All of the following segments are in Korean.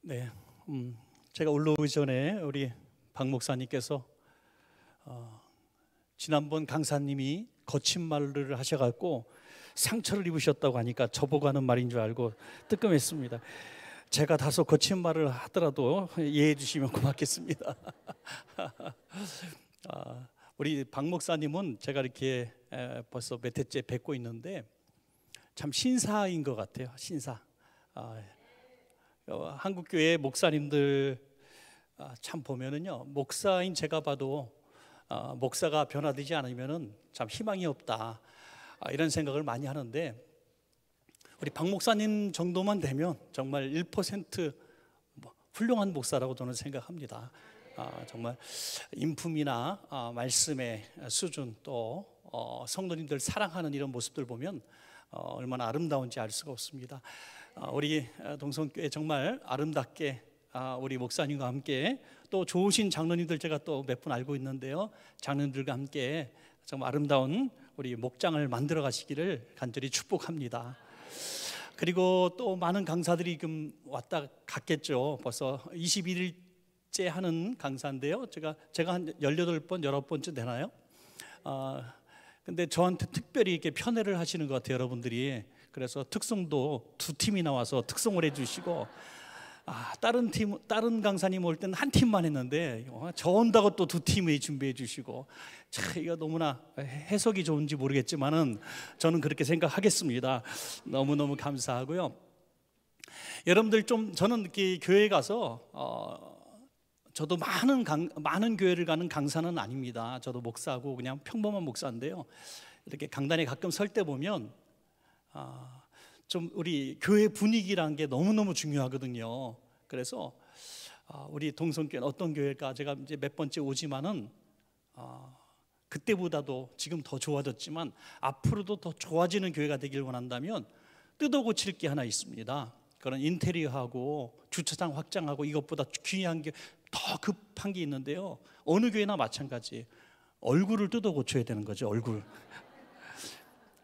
네, 제가 올라오기 전에 우리 박 목사님께서 지난번 강사님이 거친 말을 하셔갖고 상처를 입으셨다고 하니까 저보고 하는 말인 줄 알고 뜨끔했습니다. 제가 다소 거친 말을 하더라도 이해해 주시면 고맙겠습니다. 우리 박 목사님은 제가 이렇게 벌써 몇 해째 뵙고 있는데 참 신사인 것 같아요. 신사. 한국교회 목사님들 참 보면은요, 목사인 제가 봐도 목사가 변화되지 않으면은 참 희망이 없다, 이런 생각을 많이 하는데, 우리 박 목사님 정도만 되면 정말 1% 훌륭한 목사라고 저는 생각합니다. 정말 인품이나 말씀의 수준, 또 성도님들 사랑하는 이런 모습들 보면 얼마나 아름다운지 알 수가 없습니다. 우리 동성교회 정말 아름답게 우리 목사님과 함께, 또 좋으신 장로님들 제가 또 몇 분 알고 있는데요, 장로님들과 함께 정말 아름다운 우리 목장을 만들어 가시기를 간절히 축복합니다. 그리고 또 많은 강사들이 지금 왔다 갔겠죠. 벌써 21일째 하는 강사인데요, 제가 한 18번, 19번쯤 되나요? 근데 저한테 특별히 이렇게 편애를 하시는 것 같아요, 여러분들이. 그래서 특송도 2팀이 나와서 특송을 해주시고, 다른 강사님 올 때는 한 팀만 했는데 저 온다고 또 2팀을 준비해 주시고, 참 이거 너무나 해석이 좋은지 모르겠지만은 저는 그렇게 생각하겠습니다. 너무너무 감사하고요. 여러분들 좀, 저는 이렇게 교회 가서 저도 많은 교회를 가는 강사는 아닙니다. 저도 목사고 그냥 평범한 목사인데요, 이렇게 강단에 가끔 설 때 보면 좀 우리 교회 분위기라는 게 너무너무 중요하거든요. 그래서 우리 동성교회는 어떤 교회일까, 제가 이제 몇 번째 오지만은 그때보다도 지금 더 좋아졌지만 앞으로도 더 좋아지는 교회가 되길 원한다면 뜯어 고칠 게 하나 있습니다. 그런 인테리어하고 주차장 확장하고 이것보다 귀한 게, 더 급한 게 있는데요, 어느 교회나 마찬가지, 얼굴을 뜯어 고쳐야 되는 거죠. 얼굴.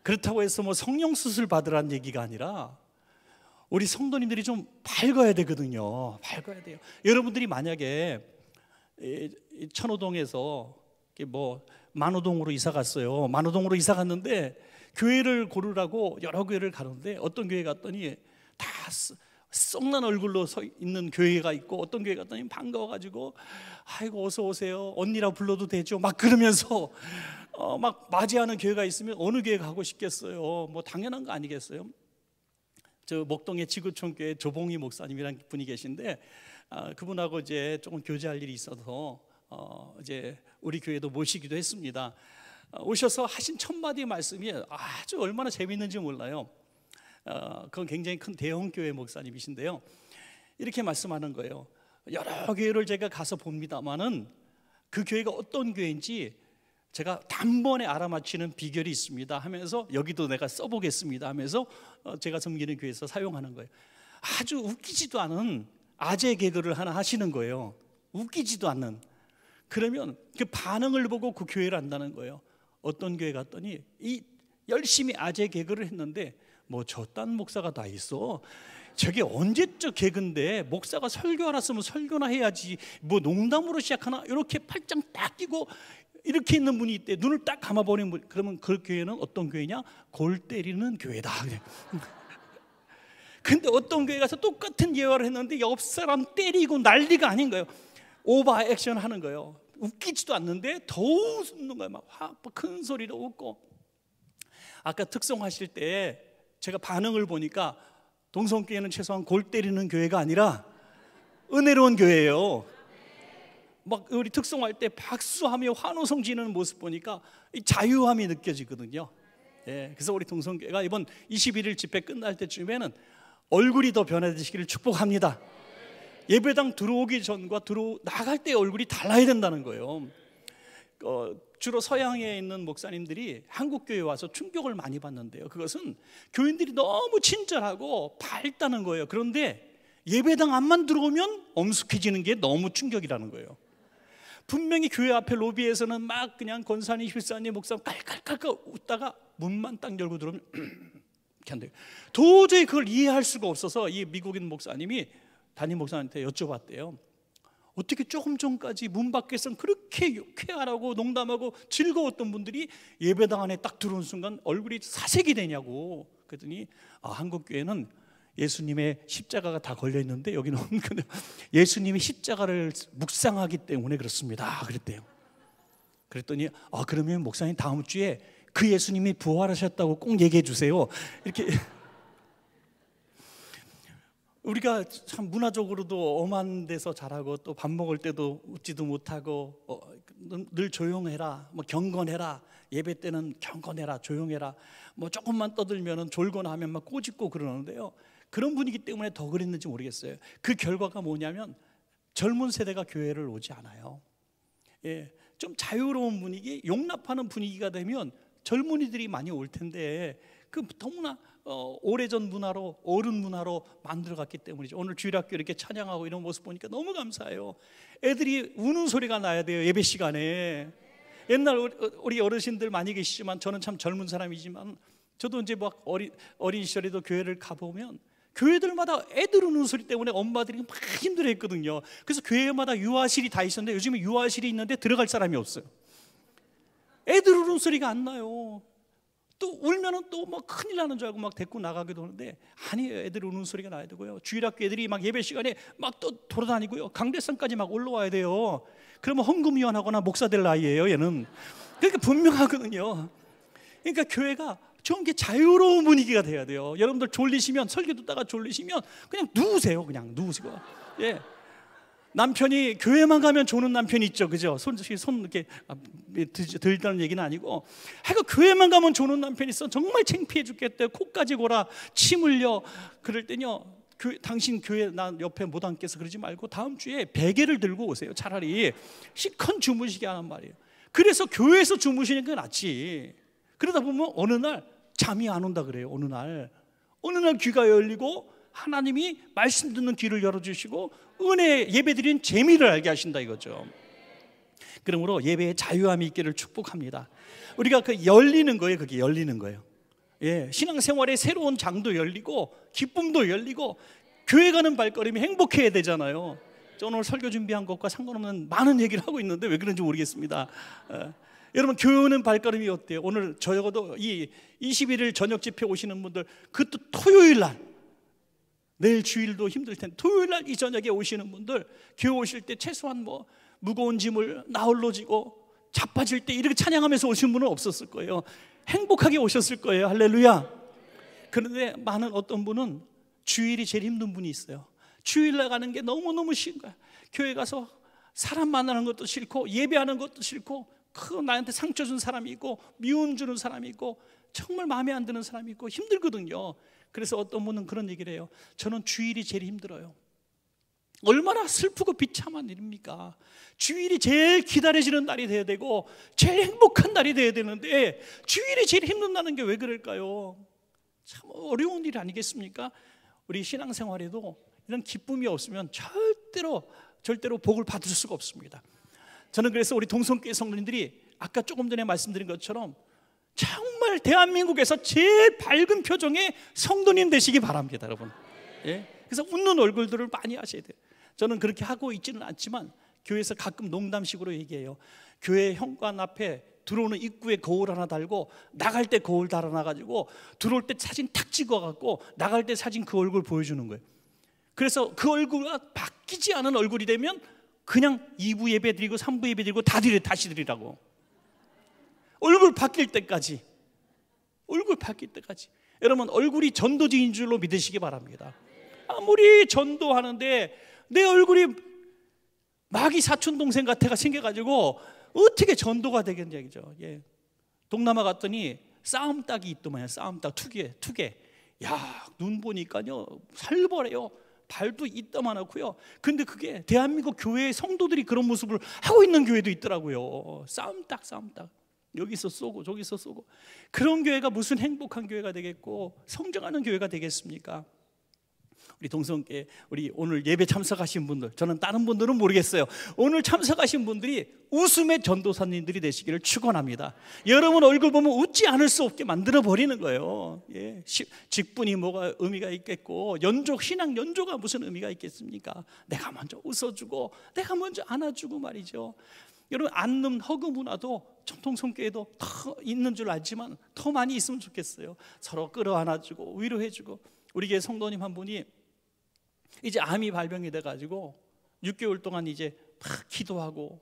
그렇다고 해서 뭐 성령 수술 받으라는 얘기가 아니라 우리 성도님들이 좀 밝아야 되거든요. 밝아야 돼요. 여러분들이 만약에 천호동에서 뭐 만호동으로 이사 갔어요. 만호동으로 이사 갔는데 교회를 고르라고 여러 교회를 가는데, 어떤 교회 갔더니 다 썩난 얼굴로 서 있는 교회가 있고, 어떤 교회 갔더니 반가워가지고 아이고 어서 오세요, 언니라 불러도 되죠, 막 그러면서 막 맞이하는 교회가 있으면 어느 교회 가고 싶겠어요? 뭐 당연한 거 아니겠어요? 저 목동의 지구촌 교회 조봉희 목사님이라는 분이 계신데, 그분하고 이제 조금 교제할 일이 있어서 이제 우리 교회도 모시기도 했습니다. 오셔서 하신 첫 마디 말씀이 아주 얼마나 재미있는지 몰라요. 그건 굉장히 큰 대형 교회 목사님이신데요, 이렇게 말씀하는 거예요. 여러 교회를 제가 가서 봅니다만은 그 교회가 어떤 교회인지 제가 단번에 알아맞히는 비결이 있습니다 하면서, 여기도 내가 써보겠습니다 하면서 제가 섬기는 교회에서 사용하는 거예요. 아주 웃기지도 않은 아재 개그를 하나 하시는 거예요. 웃기지도 않는. 그러면 그 반응을 보고 그 교회를 안다는 거예요. 어떤 교회 갔더니 이 열심히 아재 개그를 했는데, 뭐 저딴 목사가 다 있어, 저게 언제적 개그인데, 목사가 설교 알았으면 설교나 해야지, 뭐 농담으로 시작하나, 이렇게 팔짱 딱 끼고 이렇게 있는 분이 있대. 눈을 딱 감아버리는 분. 그러면 그 교회는 어떤 교회냐? 골 때리는 교회다. 근데 어떤 교회 가서 똑같은 예화를 했는데 옆 사람 때리고 난리가 아닌 거예요. 오버 액션 하는 거예요. 웃기지도 않는데 더 웃는 거예요. 막 큰 소리로 웃고. 아까 특송하실 때 제가 반응을 보니까 동성교회는 최소한 골 때리는 교회가 아니라 은혜로운 교회예요. 막 우리 특송할 때 박수하며 환호성 지르는 모습 보니까 이 자유함이 느껴지거든요. 그래서 우리 동성교회가 이번 21일 집회 끝날 때쯤에는 얼굴이 더 변화되시기를 축복합니다. 예배당 들어오기 전과 나갈 때 얼굴이 달라야 된다는 거예요. 주로 서양에 있는 목사님들이 한국 교회에 와서 충격을 많이 받는데요, 그것은 교인들이 너무 친절하고 밝다는 거예요. 그런데 예배당 안만 들어오면 엄숙해지는 게 너무 충격이라는 거예요. 분명히 교회 앞에 로비에서는 막 그냥 권사님, 실사님, 목사님 깔깔깔깔 웃다가 문만 딱 열고 들어오면 이렇게 안 돼요. 도저히 그걸 이해할 수가 없어서 이 미국인 목사님이 담임 목사한테 여쭤봤대요. 어떻게 조금 전까지 문 밖에서는 그렇게 쾌활하고 농담하고 즐거웠던 분들이 예배당 안에 딱 들어온 순간 얼굴이 사색이 되냐고. 그랬더니 한국 교회는 예수님의 십자가가 다 걸려 있는데 여기는 예수님이 십자가를 묵상하기 때문에 그렇습니다. 그랬대요. 그랬더니 그러면 목사님 다음 주에 그 예수님이 부활하셨다고 꼭 얘기해 주세요. 이렇게 우리가 참 문화적으로도 엄한 데서 자라고 또 밥 먹을 때도 웃지도 못하고 늘 조용해라, 뭐 경건해라, 예배 때는 경건해라, 조용해라, 뭐 조금만 떠들면은 졸거나 하면 막 꼬집고 그러는데요. 그런 분위기 때문에 더 그랬는지 모르겠어요. 그 결과가 뭐냐면 젊은 세대가 교회를 오지 않아요. 예, 좀 자유로운 분위기, 용납하는 분위기가 되면 젊은이들이 많이 올 텐데 그 너무나 오래전 문화로, 어른 문화로 만들어갔기 때문이죠. 오늘 주일학교 이렇게 찬양하고 이런 모습 보니까 너무 감사해요. 애들이 우는 소리가 나야 돼요, 예배 시간에. 옛날 우리 어르신들 많이 계시지만 저는 참 젊은 사람이지만 저도 이제 막 어린 시절에도 교회를 가보면 교회들마다 애들 우는 소리 때문에 엄마들이 막 힘들어했거든요. 그래서 교회마다 유아실이 다 있었는데 요즘에 유아실이 있는데 들어갈 사람이 없어요. 애들 우는 소리가 안 나요. 또 울면은 또 막 큰일 나는 줄 알고 막 데리고 나가기도 하는데 아니에요. 애들 우는 소리가 나야 되고요. 주일학교 애들이 막 예배 시간에 막 또 돌아다니고요. 강대상까지 막 올라와야 돼요. 그러면 헌금위원하거나 목사 될 나이예요, 얘는. 그러니까 분명하거든요. 그러니까 교회가 좀 게 자유로운 분위기가 돼야 돼요. 여러분들 졸리시면, 설교 듣다가 졸리시면 그냥 누우세요. 그냥 누우시고. 예. 남편이 교회만 가면 조는 남편이 있죠, 그죠? 손 이렇게 들다는 얘기는 아니고, 하여간 교회만 가면 조는 남편이 있어. 정말 창피해 죽겠대요. 코까지 골아, 침 흘려. 그럴 때요, 당신 교회 나 옆에 못 앉겠어 그러지 말고 다음 주에 베개를 들고 오세요. 차라리 시컨 주무시게 하는 말이에요. 그래서 교회에서 주무시는 게 낫지. 그러다 보면 어느 날 잠이 안 온다 그래요. 어느 날 귀가 열리고 하나님이 말씀 듣는 귀를 열어주시고 은혜 예배드리는 재미를 알게 하신다 이거죠. 그러므로 예배에 자유함이 있기를 축복합니다. 우리가 그 열리는 거예요. 그게 열리는 거예요. 예, 신앙생활의 새로운 장도 열리고 기쁨도 열리고 교회 가는 발걸음이 행복해야 되잖아요. 저 오늘 설교 준비한 것과 상관없는 많은 얘기를 하고 있는데 왜 그런지 모르겠습니다. 여러분 교회 오는 발걸음이 어때요? 오늘 적어도 이 21일 저녁 집회 오시는 분들, 그것도 토요일 날, 내일 주일도 힘들 텐데 토요일 날 이 저녁에 오시는 분들 교회 오실 때 최소한 뭐 무거운 짐을 나홀로 지고 자빠질 때 이렇게 찬양하면서 오신 분은 없었을 거예요. 행복하게 오셨을 거예요. 할렐루야. 그런데 많은 어떤 분은 주일이 제일 힘든 분이 있어요. 주일날 가는 게 너무너무 싫은 거야. 교회 가서 사람 만나는 것도 싫고 예배하는 것도 싫고 나한테 상처 준 사람이 있고 미움 주는 사람이 있고 정말 마음에 안 드는 사람이 있고 힘들거든요. 그래서 어떤 분은 그런 얘기를 해요. 저는 주일이 제일 힘들어요. 얼마나 슬프고 비참한 일입니까? 주일이 제일 기다려지는 날이 돼야 되고 제일 행복한 날이 돼야 되는데 주일이 제일 힘든다는 게 왜 그럴까요? 참 어려운 일 아니겠습니까? 우리 신앙생활에도 이런 기쁨이 없으면 절대로 복을 받을 수가 없습니다. 저는 그래서 우리 동성교회 성도님들이 아까 조금 전에 말씀드린 것처럼 정말 대한민국에서 제일 밝은 표정의 성도님 되시기 바랍니다, 여러분. 예? 그래서 웃는 얼굴들을 많이 하셔야 돼요. 저는 그렇게 하고 있지는 않지만 교회에서 가끔 농담식으로 얘기해요. 교회 현관 앞에 들어오는 입구에 거울 하나 달고 나갈 때 거울 달아놔가지고 들어올 때 사진 탁 찍어갖고 나갈 때 사진 그 얼굴 보여주는 거예요. 그래서 그 얼굴과 바뀌지 않은 얼굴이 되면 그냥 2부 예배 드리고 3부 예배 드리고 다시 드리라고. 얼굴 바뀔 때까지. 여러분 얼굴이 전도지인 줄로 믿으시기 바랍니다. 아무리 전도하는데 내 얼굴이 마귀 사촌 동생 같아가 생겨가지고 어떻게 전도가 되겠냐 이죠. 예. 동남아 갔더니 싸움닭이 있더만요. 싸움닭 투개. 야, 눈 보니까요 살벌해요. 발도 이따만하고요. 근데 그게 대한민국 교회의 성도들이 그런 모습을 하고 있는 교회도 있더라고요. 싸움닭. 여기서 쏘고 저기서 쏘고. 그런 교회가 무슨 행복한 교회가 되겠고 성장하는 교회가 되겠습니까? 우리 우리 동성교회 우리 오늘 예배 참석하신 분들, 저는 다른 분들은 모르겠어요. 오늘 참석하신 분들이 웃음의 전도사님들이 되시기를 축원합니다. 여러분 얼굴 보면 웃지 않을 수 없게 만들어 버리는 거예요. 예, 직분이 뭐가 의미가 있겠고, 연조, 신앙 연조가 무슨 의미가 있겠습니까? 내가 먼저 웃어주고 내가 먼저 안아주고 말이죠. 여러분 안는 허그 문화도 전통성교회도 더 있는 줄 알지만 더 많이 있으면 좋겠어요. 서로 끌어안아주고 위로해주고. 우리 교회 성도님 한 분이 이제 암이 발병이 돼가지고 6개월 동안 이제 막 기도하고,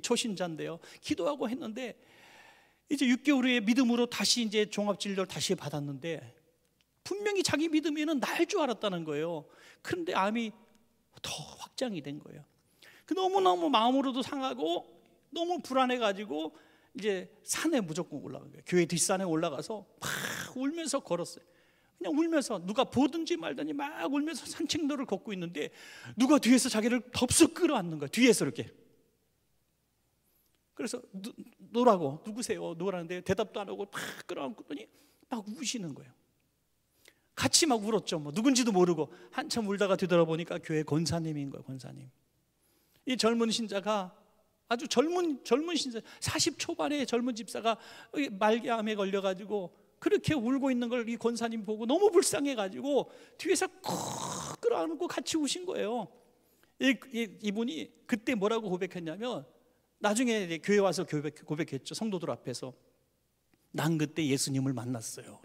초신자인데요, 기도하고 했는데 이제 6개월 후에 믿음으로 다시 이제 종합진료를 다시 받았는데 분명히 자기 믿음에는 나을 줄 알았다는 거예요. 그런데 암이 더 확장이 된 거예요. 너무너무 마음으로도 상하고 너무 불안해가지고 이제 산에 무조건 올라간 거예요. 교회 뒷산에 올라가서 막 울면서 걸었어요. 그냥 울면서, 누가 보든지 말든지 막 울면서 산책로를 걷고 있는데 누가 뒤에서 자기를 덥석 끌어안는 거야. 뒤에서 이렇게. 그래서 노라고, 누구세요? 노라는데 대답도 안 하고 막 끌어안고더니 막 우시는 거예요. 같이 막 울었죠. 뭐 누군지도 모르고. 한참 울다가 뒤돌아보니까 교회 권사님인 거예요. 권사님. 이 젊은 신자가, 아주 젊은 신자, 40 초반의 젊은 집사가 말기암에 걸려가지고 그렇게 울고 있는 걸 이 권사님 보고 너무 불쌍해가지고 뒤에서 콕 끌어안고 같이 우신 거예요. 이분이 그때 뭐라고 고백했냐면, 나중에 교회 와서 고백했죠. 성도들 앞에서. 난 그때 예수님을 만났어요.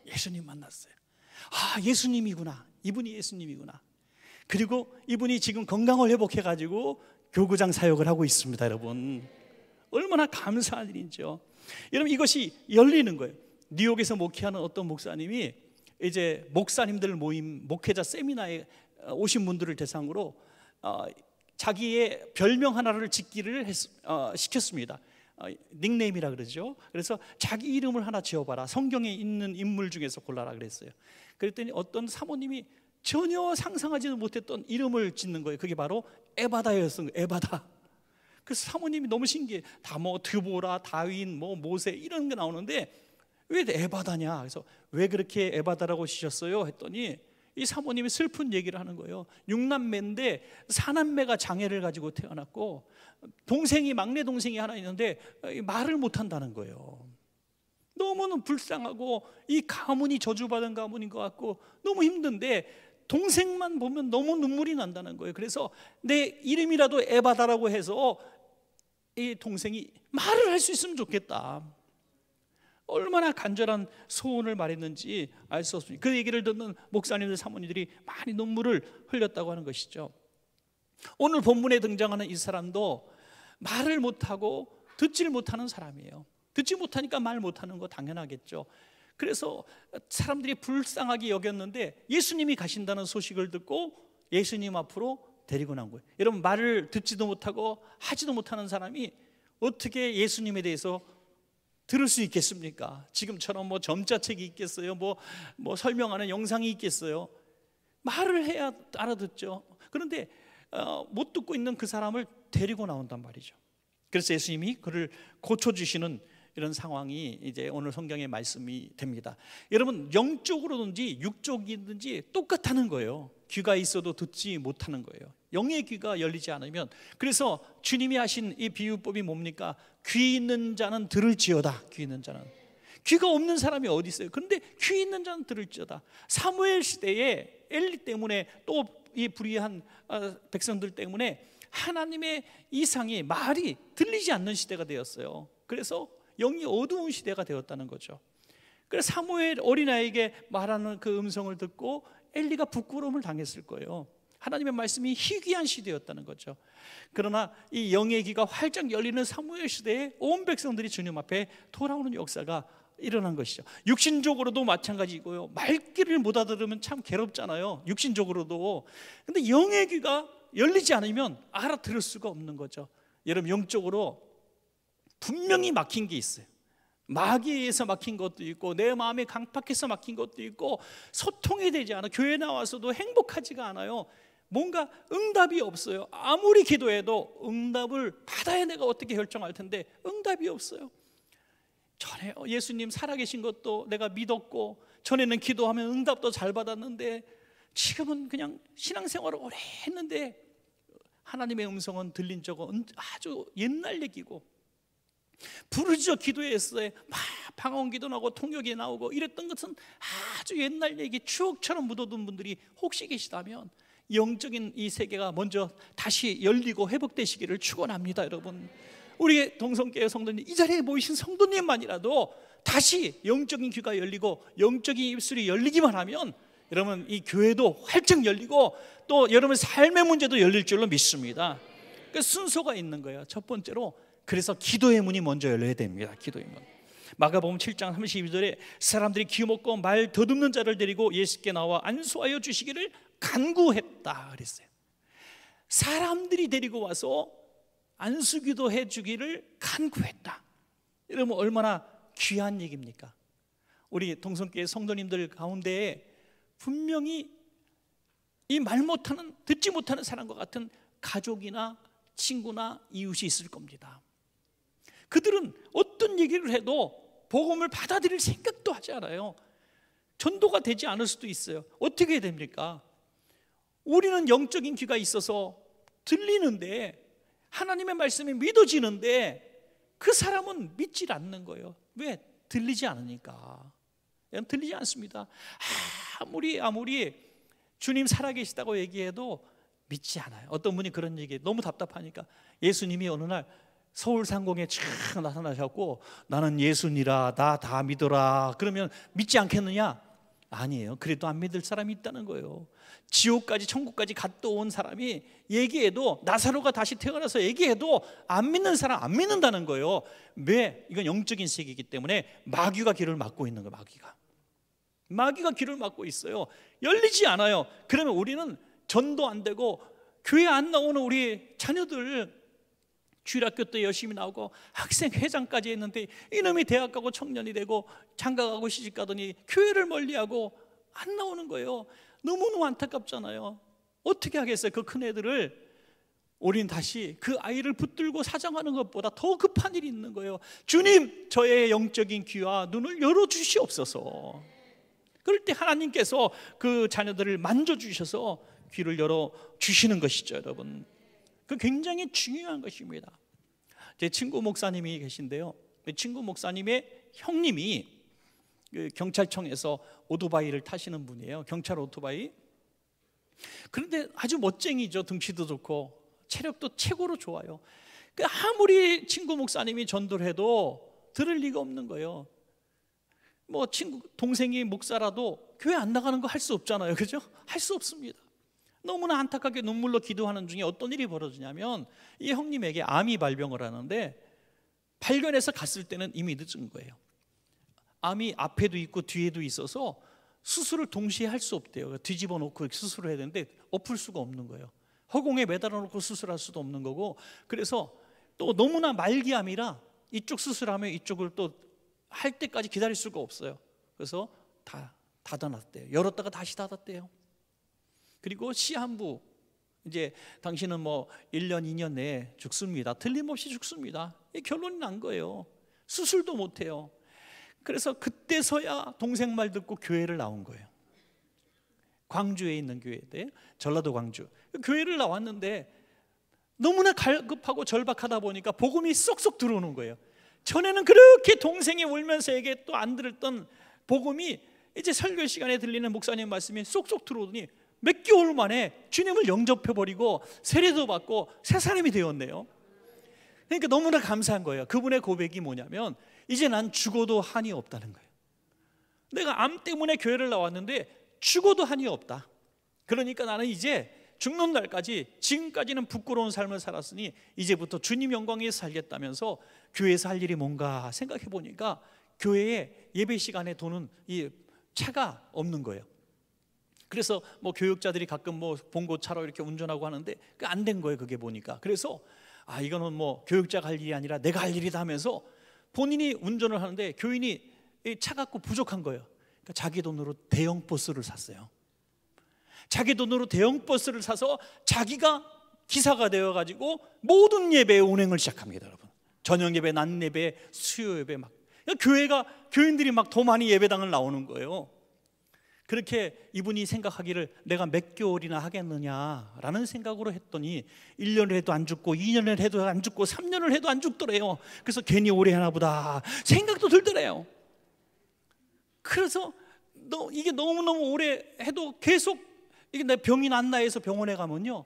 예수님 만났어요. 아, 예수님이구나. 이분이 예수님이구나. 그리고 이분이 지금 건강을 회복해가지고 교구장 사역을 하고 있습니다. 여러분, 얼마나 감사한 일이죠. 여러분, 이것이 열리는 거예요. 뉴욕에서 목회하는 어떤 목사님이 이제 목사님들 모임, 목회자 세미나에 오신 분들을 대상으로 자기의 별명 하나를 짓기를 시켰습니다. 닉네임이라 그러죠. 그래서 자기 이름을 하나 지어봐라. 성경에 있는 인물 중에서 골라라 그랬어요. 그랬더니 어떤 사모님이 전혀 상상하지도 못했던 이름을 짓는 거예요. 그게 바로 에바다였어요. 에바다. 그래서 사모님이 너무 신기해. 다 뭐 드보라, 다윈, 뭐 모세 이런 게 나오는데 왜 에바다냐? 그래서 왜 그렇게 에바다라고 지셨어요? 했더니 이 사모님이 슬픈 얘기를 하는 거예요. 6남매인데 4남매가 장애를 가지고 태어났고 동생이, 막내 동생이 하나 있는데 말을 못한다는 거예요. 너무는 불쌍하고 이 가문이 저주받은 가문인 것 같고 너무 힘든데 동생만 보면 너무 눈물이 난다는 거예요. 그래서 내 이름이라도 에바다라고 해서 이 동생이 말을 할 수 있으면 좋겠다. 얼마나 간절한 소원을 말했는지 알 수 없습니다. 그 얘기를 듣는 목사님들, 사모님들이 많이 눈물을 흘렸다고 하는 것이죠. 오늘 본문에 등장하는 이 사람도 말을 못하고 듣지를 못하는 사람이에요. 듣지 못하니까 말 못하는 거 당연하겠죠. 그래서 사람들이 불쌍하게 여겼는데 예수님이 가신다는 소식을 듣고 예수님 앞으로 데리고 나온 거예요. 여러분, 말을 듣지도 못하고 하지도 못하는 사람이 어떻게 예수님에 대해서 들을 수 있겠습니까? 지금처럼 뭐 점자책이 있겠어요? 뭐 설명하는 영상이 있겠어요? 말을 해야 알아듣죠. 그런데 못 듣고 있는 그 사람을 데리고 나온단 말이죠. 그래서 예수님이 그를 고쳐주시는 이런 상황이 이제 오늘 성경의 말씀이 됩니다. 여러분, 영적으로든지 육적이든지 똑같다는 거예요. 귀가 있어도 듣지 못하는 거예요. 영의 귀가 열리지 않으면. 그래서 주님이 하신 이 비유법이 뭡니까? 귀 있는 자는 들을지어다. 귀 있는 자는. 귀가 없는 사람이 어디 있어요? 그런데 귀 있는 자는 들을지어다. 사무엘 시대에 엘리 때문에 또 이 불의한 백성들 때문에 하나님의 이상이, 말이 들리지 않는 시대가 되었어요. 그래서 영이 어두운 시대가 되었다는 거죠. 그래서 사무엘 어린아이에게 말하는 그 음성을 듣고 엘리가 부끄러움을 당했을 거예요. 하나님의 말씀이 희귀한 시대였다는 거죠. 그러나 이 영의 귀가 활짝 열리는 사무엘 시대에 온 백성들이 주님 앞에 돌아오는 역사가 일어난 것이죠. 육신적으로도 마찬가지고요. 말귀를 못 알아들으면 참 괴롭잖아요. 육신적으로도. 근데 영의 귀가 열리지 않으면 알아들을 수가 없는 거죠. 여러분, 영적으로 분명히 막힌 게 있어요. 마귀에 의해서 막힌 것도 있고, 내 마음이 강팍해서 막힌 것도 있고, 소통이 되지 않아. 교회 나와서도 행복하지가 않아요. 뭔가 응답이 없어요. 아무리 기도해도 응답을 받아야 내가 어떻게 결정할 텐데 응답이 없어요. 전에 예수님 살아계신 것도 내가 믿었고, 전에는 기도하면 응답도 잘 받았는데 지금은 그냥 신앙생활을 오래 했는데 하나님의 음성은 들린 적은 아주 옛날 얘기고, 부르짖어 기도했을 때 막 방언기도 나고 통역이 나오고 이랬던 것은 아주 옛날 얘기, 추억처럼 묻어둔 분들이 혹시 계시다면 영적인 이 세계가 먼저 다시 열리고 회복되시기를 축원합니다. 여러분, 우리 동성교회 성도님, 이 자리에 모이신 성도님만이라도 다시 영적인 귀가 열리고 영적인 입술이 열리기만 하면 여러분, 이 교회도 활짝 열리고 또 여러분 삶의 문제도 열릴 줄로 믿습니다. 그 순서가 있는 거예요. 첫 번째로, 그래서 기도의 문이 먼저 열려야 됩니다. 기도의 문. 마가복음 7장 32절에 사람들이 기먹고 말 더듬는 자를 데리고 예수께 나와 안수하여 주시기를 간구했다 그랬어요. 사람들이 데리고 와서 안수기도 해주기를 간구했다. 여러분, 얼마나 귀한 얘기입니까? 우리 동성교회 성도님들 가운데에 분명히 이 말 못하는, 듣지 못하는 사람과 같은 가족이나 친구나 이웃이 있을 겁니다. 그들은 어떤 얘기를 해도 복음을 받아들일 생각도 하지 않아요. 전도가 되지 않을 수도 있어요. 어떻게 해야 됩니까? 우리는 영적인 귀가 있어서 들리는데, 하나님의 말씀이 믿어지는데 그 사람은 믿질 않는 거예요. 왜? 들리지 않으니까. 들리지 않습니다. 아무리 주님 살아계시다고 얘기해도 믿지 않아요. 어떤 분이 그런 얘기, 너무 답답하니까 예수님이 어느 날 서울 상공에 촥 나타나셨고 나는 예수니라, 나 다 믿어라 그러면 믿지 않겠느냐? 아니에요. 그래도 안 믿을 사람이 있다는 거예요. 지옥까지 천국까지 갔다 온 사람이 얘기해도, 나사로가 다시 태어나서 얘기해도 안 믿는 사람 안 믿는다는 거예요. 왜? 이건 영적인 세계이기 때문에 마귀가 길을 막고 있는 거예요. 마귀가 길을 막고 있어요. 열리지 않아요. 그러면 우리는 전도 안 되고 교회 안 나오는 우리 자녀들, 주일학교 때 열심히 나오고 학생 회장까지 했는데 이놈이 대학 가고 청년이 되고 장가 가고 시집 가더니 교회를 멀리하고 안 나오는 거예요. 너무너무 안타깝잖아요. 어떻게 하겠어요? 그 큰 애들을. 우린 다시 그 아이를 붙들고 사정하는 것보다 더 급한 일이 있는 거예요. 주님, 저의 영적인 귀와 눈을 열어주시옵소서. 그럴 때 하나님께서 그 자녀들을 만져주셔서 귀를 열어주시는 것이죠. 여러분, 그 굉장히 중요한 것입니다. 제 친구 목사님이 계신데요, 친구 목사님의 형님이 경찰청에서 오토바이를 타시는 분이에요. 경찰 오토바이. 그런데 아주 멋쟁이죠. 등치도 좋고 체력도 최고로 좋아요. 아무리 친구 목사님이 전도를 해도 들을 리가 없는 거예요. 뭐 친구 동생이 목사라도 교회 안 나가는 거 할 수 없잖아요. 그죠? 할 수 없습니다. 너무나 안타깝게 눈물로 기도하는 중에 어떤 일이 벌어지냐면, 이 형님에게 암이 발병을 하는데 발견해서 갔을 때는 이미 늦은 거예요. 암이 앞에도 있고 뒤에도 있어서 수술을 동시에 할 수 없대요. 뒤집어 놓고 수술을 해야 되는데 엎을 수가 없는 거예요. 허공에 매달아 놓고 수술할 수도 없는 거고, 그래서 또 너무나 말기암이라 이쪽 수술하면 이쪽을 또 할 때까지 기다릴 수가 없어요. 그래서 다 닫아놨대요. 열었다가 다시 닫았대요. 그리고 시한부, 이제 당신은 뭐 1년 2년 내에 죽습니다. 틀림없이 죽습니다. 이 결론이 난 거예요. 수술도 못해요. 그래서 그때서야 동생 말 듣고 교회를 나온 거예요. 광주에 있는 교회인데, 전라도 광주 교회를 나왔는데 너무나 갈급하고 절박하다 보니까 복음이 쏙쏙 들어오는 거예요. 전에는 그렇게 동생이 울면서 얘기 또 안 들었던 복음이 이제 설교 시간에 들리는 목사님 말씀이 쏙쏙 들어오더니 몇 개월 만에 주님을 영접해버리고 세례도 받고 새 사람이 되었네요. 그러니까 너무나 감사한 거예요. 그분의 고백이 뭐냐면, 이제 난 죽어도 한이 없다는 거예요. 내가 암 때문에 교회를 나왔는데 죽어도 한이 없다. 그러니까 나는 이제 죽는 날까지, 지금까지는 부끄러운 삶을 살았으니 이제부터 주님 영광 위에서 살겠다면서 교회에서 할 일이 뭔가 생각해 보니까 교회에 예배 시간에 도는 이 차가 없는 거예요. 그래서 뭐 교육자들이 가끔 뭐 봉고차로 이렇게 운전하고 하는데 안 된 거예요. 그게 보니까. 그래서 이거는 뭐 교육자가 할 일이 아니라 내가 할 일이다 하면서 본인이 운전을 하는데 교인이 차 갖고 부족한 거예요. 그러니까 자기 돈으로 대형 버스를 샀어요. 자기 돈으로 대형 버스를 사서 자기가 기사가 되어가지고 모든 예배에 운행을 시작합니다. 여러분, 저녁 예배, 낮 예배, 수요 예배, 막 교회가, 교인들이 막 더 많이 예배당을 나오는 거예요. 그렇게 이분이 생각하기를 내가 몇 개월이나 하겠느냐라는 생각으로 했더니 1년을 해도 안 죽고 2년을 해도 안 죽고 3년을 해도 안 죽더래요. 그래서 괜히 오래 하나 보다 생각도 들더래요. 그래서 이게 너무너무 오래 해도 계속 이게 내 병이 낫나 해서 병원에 가면요,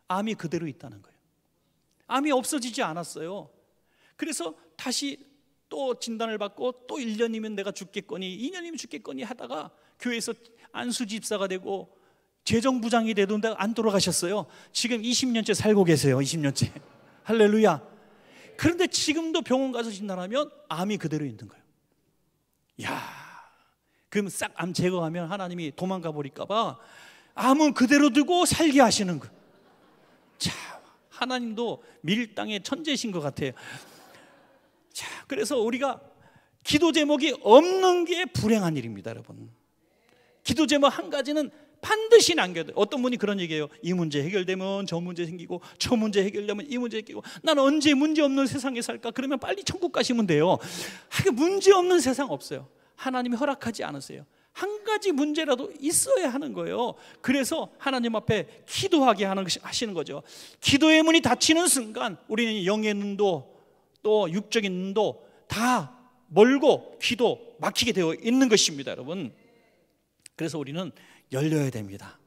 암이 그대로 있다는 거예요. 암이 없어지지 않았어요. 그래서 다시 또 진단을 받고 또 1년이면 내가 죽겠거니 2년이면 죽겠거니 하다가 교회에서 안수 집사가 되고 재정부장이 되도 안 돌아가셨어요. 지금 20년째 살고 계세요. 20년째. 할렐루야. 그런데 지금도 병원 가서 진단하면 암이 그대로 있는 거예요. 야, 그럼 싹 암 제거하면 하나님이 도망가 버릴까 봐 암은 그대로 두고 살게 하시는 거예요. 참, 하나님도 밀당의 천재신 것 같아요. 자, 그래서 우리가 기도 제목이 없는 게 불행한 일입니다, 여러분. 기도 제목 한 가지는 반드시 남겨야 돼요. 어떤 분이 그런 얘기해요. 이 문제 해결되면 저 문제 생기고 저 문제 해결되면 이 문제 생기고 난 언제 문제 없는 세상에 살까? 그러면 빨리 천국 가시면 돼요. 하게 문제 없는 세상 없어요. 하나님이 허락하지 않으세요. 한 가지 문제라도 있어야 하는 거예요. 그래서 하나님 앞에 기도하게 하시는 거죠. 기도의 문이 닫히는 순간 우리는 영의 눈도 또 육적인 눈도 다 멀고 귀도 막히게 되어 있는 것입니다, 여러분. 그래서 우리는 열려야 됩니다.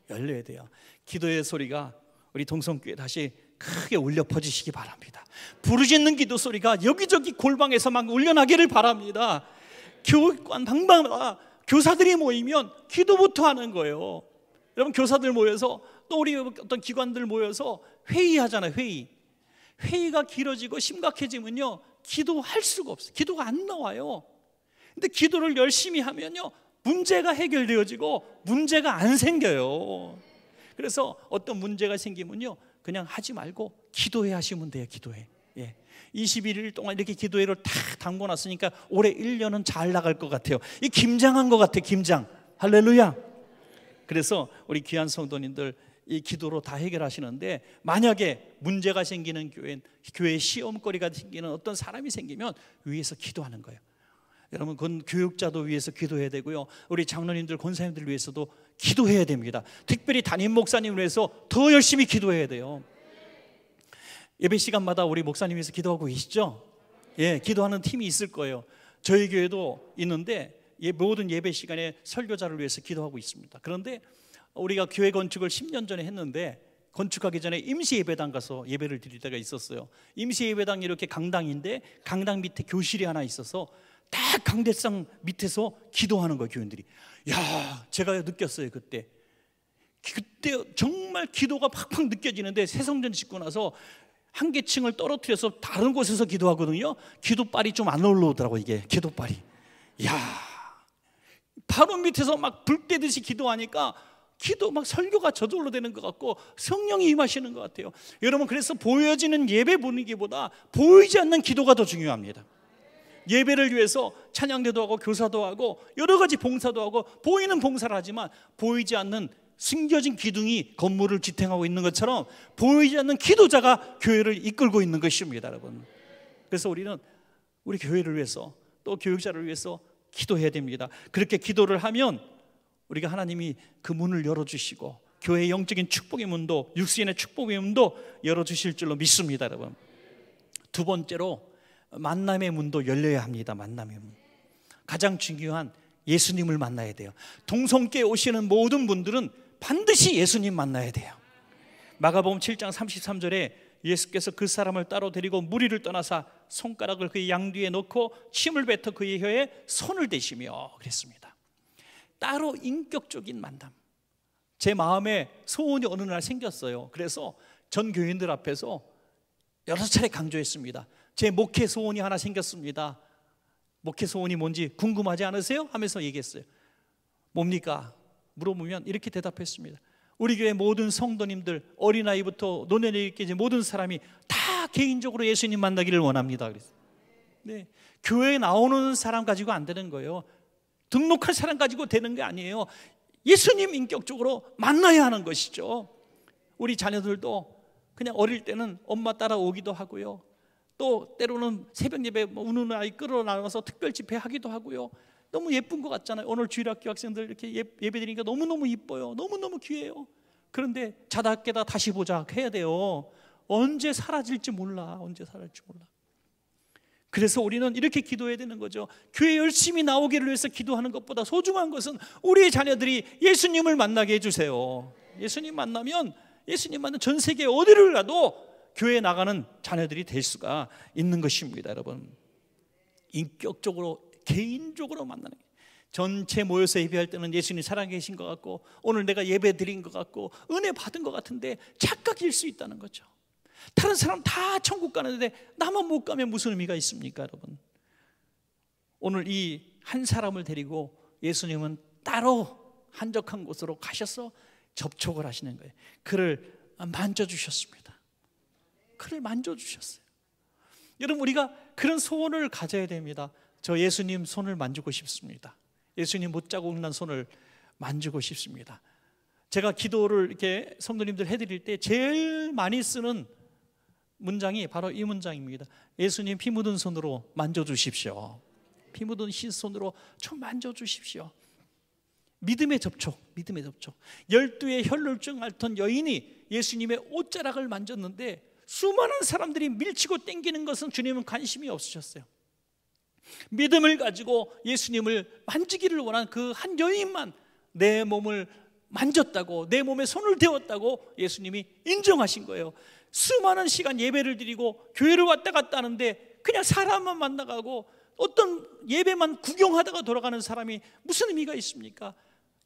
열려야 돼요. 기도의 소리가 우리 동성교회 다시 크게 울려 퍼지시기 바랍니다. 부르짖는 기도 소리가 여기저기 골방에서 막 울려나기를 바랍니다. 교육관 방방마다 교사들이 모이면 기도부터 하는 거예요. 여러분, 교사들 모여서 또 우리 어떤 기관들 모여서 회의하잖아요. 회의가 길어지고 심각해지면요, 기도할 수가 없어요. 기도가 안 나와요. 근데 기도를 열심히 하면요, 문제가 해결되어지고 문제가 안 생겨요. 그래서 어떤 문제가 생기면요, 그냥 하지 말고 기도해 하시면 돼요. 기도해. 21일 동안 이렇게 기도회를 탁 담궈놨으니까 올해 1년은 잘 나갈 것 같아요. 이 김장한 것 같아요. 김장. 할렐루야. 그래서 우리 귀한 성도님들 이 기도로 다 해결하시는데, 만약에 문제가 생기는 교회에 시험거리가 생기는 어떤 사람이 생기면 위에서 기도하는 거예요. 여러분, 그건 교육자도 위해서 기도해야 되고요, 우리 장로님들, 권사님들 위해서도 기도해야 됩니다. 특별히 담임 목사님을 위해서 더 열심히 기도해야 돼요. 예배 시간마다 우리 목사님 위해서 기도하고 계시죠? 기도하는 팀이 있을 거예요. 저희 교회도 있는데 모든 예배 시간에 설교자를 위해서 기도하고 있습니다. 그런데 우리가 교회 건축을 10년 전에 했는데, 건축하기 전에 임시 예배당 가서 예배를 드릴 때가 있었어요. 임시 예배당이 이렇게 강당인데 강당 밑에 교실이 하나 있어서 딱 강대상 밑에서 기도하는 거예요, 교인들이. 야, 제가 느꼈어요. 그때 정말 기도가 팍팍 느껴지는데, 새성전 짓고 나서 한 계층을 떨어뜨려서 다른 곳에서 기도하거든요. 기도빨이 좀 안 올라오더라고, 이게 기도빨이. 야, 바로 밑에서 막 불 떼듯이 기도하니까 기도 막 설교가 저절로 되는 것 같고 성령이 임하시는 것 같아요. 여러분, 그래서 보여지는 예배 분위기보다 보이지 않는 기도가 더 중요합니다. 예배를 위해서 찬양대도 하고 교사도 하고 여러 가지 봉사도 하고 보이는 봉사를 하지만 보이지 않는 숨겨진 기둥이 건물을 지탱하고 있는 것처럼 보이지 않는 기도자가 교회를 이끌고 있는 것입니다, 여러분. 그래서 우리는 우리 교회를 위해서 또 교육자를 위해서 기도해야 됩니다. 그렇게 기도를 하면 우리가 하나님이 그 문을 열어주시고 교회의 영적인 축복의 문도, 육신의 축복의 문도 열어주실 줄로 믿습니다, 여러분. 두 번째로 만남의 문도 열려야 합니다. 만남의 문. 가장 중요한 예수님을 만나야 돼요. 동성교회 오시는 모든 분들은 반드시 예수님 만나야 돼요. 마가복음 7장 33절에 예수께서 그 사람을 따로 데리고 무리를 떠나사 손가락을 그의 양뒤에 놓고 침을 뱉어 그의 혀에 손을 대시며 그랬습니다. 따로 인격적인 만남. 제 마음에 소원이 어느 날 생겼어요. 그래서 전 교인들 앞에서 여러 차례 강조했습니다. 제 목회 소원이 하나 생겼습니다. 목회 소원이 뭔지 궁금하지 않으세요? 하면서 얘기했어요. 뭡니까? 물어보면 이렇게 대답했습니다. 우리 교회 모든 성도님들, 어린아이부터 노년에까지 모든 사람이 다 개인적으로 예수님 만나기를 원합니다. 그랬어요. 네, 교회에 나오는 사람 가지고 안 되는 거예요. 등록할 사람 가지고 되는 게 아니에요. 예수님 인격적으로 만나야 하는 것이죠. 우리 자녀들도 그냥 어릴 때는 엄마 따라오기도 하고요, 또 때로는 새벽 예배 우는 아이 끌어나와서 특별 집회 하기도 하고요, 너무 예쁜 것 같잖아요. 오늘 주일학교 학생들 이렇게 예배드리니까 너무너무 이뻐요. 너무너무 귀해요. 그런데 자다 깨다 다시 보자 해야 돼요. 언제 사라질지 몰라. 언제 사라질지 몰라. 그래서 우리는 이렇게 기도해야 되는 거죠. 교회 열심히 나오기를 위해서 기도하는 것보다 소중한 것은 우리의 자녀들이 예수님을 만나게 해주세요. 예수님 만나면 전 세계 어디를 가도 교회에 나가는 자녀들이 될 수가 있는 것입니다. 여러분, 인격적으로 개인적으로 만나는 게, 전체 모여서 예배할 때는 예수님 살아계신 것 같고 오늘 내가 예배 드린 것 같고 은혜 받은 것 같은데 착각일 수 있다는 거죠. 다른 사람 다 천국 가는데 나만 못 가면 무슨 의미가 있습니까, 여러분? 오늘 이 한 사람을 데리고 예수님은 따로 한적한 곳으로 가셔서 접촉을 하시는 거예요. 그를 만져주셨습니다. 그를 만져주셨어요. 여러분, 우리가 그런 소원을 가져야 됩니다. 저 예수님 손을 만지고 싶습니다. 예수님 못자국 난 손을 만지고 싶습니다. 제가 기도를 이렇게 성도님들 해드릴 때 제일 많이 쓰는 문장이 바로 이 문장입니다. 예수님 피 묻은 손으로 만져주십시오. 피 묻은 흰 손으로 좀 만져주십시오. 믿음의 접촉, 믿음의 접촉. 12의 혈루증 앓던 여인이 예수님의 옷자락을 만졌는데 수많은 사람들이 밀치고 땡기는 것은 주님은 관심이 없으셨어요. 믿음을 가지고 예수님을 만지기를 원한 그 한 여인만 내 몸을 만졌다고, 내 몸에 손을 대었다고 예수님이 인정하신 거예요. 수많은 시간 예배를 드리고 교회를 왔다 갔다 하는데 그냥 사람만 만나가고 어떤 예배만 구경하다가 돌아가는 사람이 무슨 의미가 있습니까?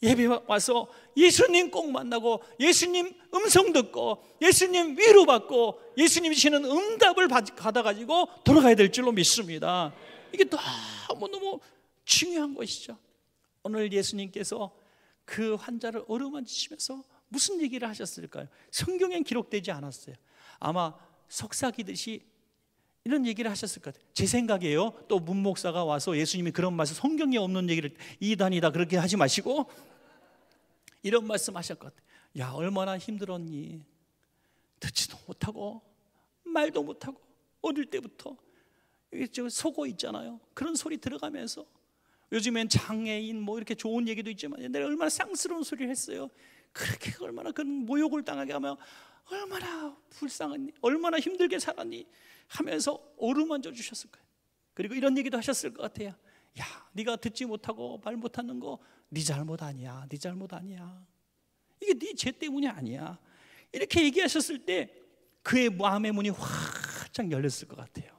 예배 와서 예수님 꼭 만나고 예수님 음성 듣고 예수님 위로받고 예수님 주시는 응답을 받아가지고 돌아가야 될 줄로 믿습니다. 이게 너무너무 중요한 것이죠. 오늘 예수님께서 그 환자를 어루만지시면서 무슨 얘기를 하셨을까요? 성경엔 기록되지 않았어요. 아마 속삭이듯이 이런 얘기를 하셨을 것 같아요. 제 생각이에요. 또 문목사가 와서 예수님이 그런 말씀, 성경에 없는 얘기를 이단이다 그렇게 하지 마시고 이런 말씀 하실 것 같아요. 야, 얼마나 힘들었니? 듣지도 못하고 말도 못하고 어릴 때부터 속어 있잖아요. 그런 소리 들어가면서 요즘엔 장애인 뭐 이렇게 좋은 얘기도 있지만 옛날에 얼마나 쌍스러운 소리를 했어요. 그렇게 얼마나 그런 모욕을 당하게 하면 얼마나 불쌍하니, 얼마나 힘들게 살았니 하면서 어루만져 주셨을 거예요. 그리고 이런 얘기도 하셨을 것 같아요. 야, 네가 듣지 못하고 말 못하는 거 네 잘못 아니야. 네 잘못 아니야. 이게 네 죄 때문이 아니야. 이렇게 얘기하셨을 때 그의 마음의 문이 활짝 열렸을 것 같아요.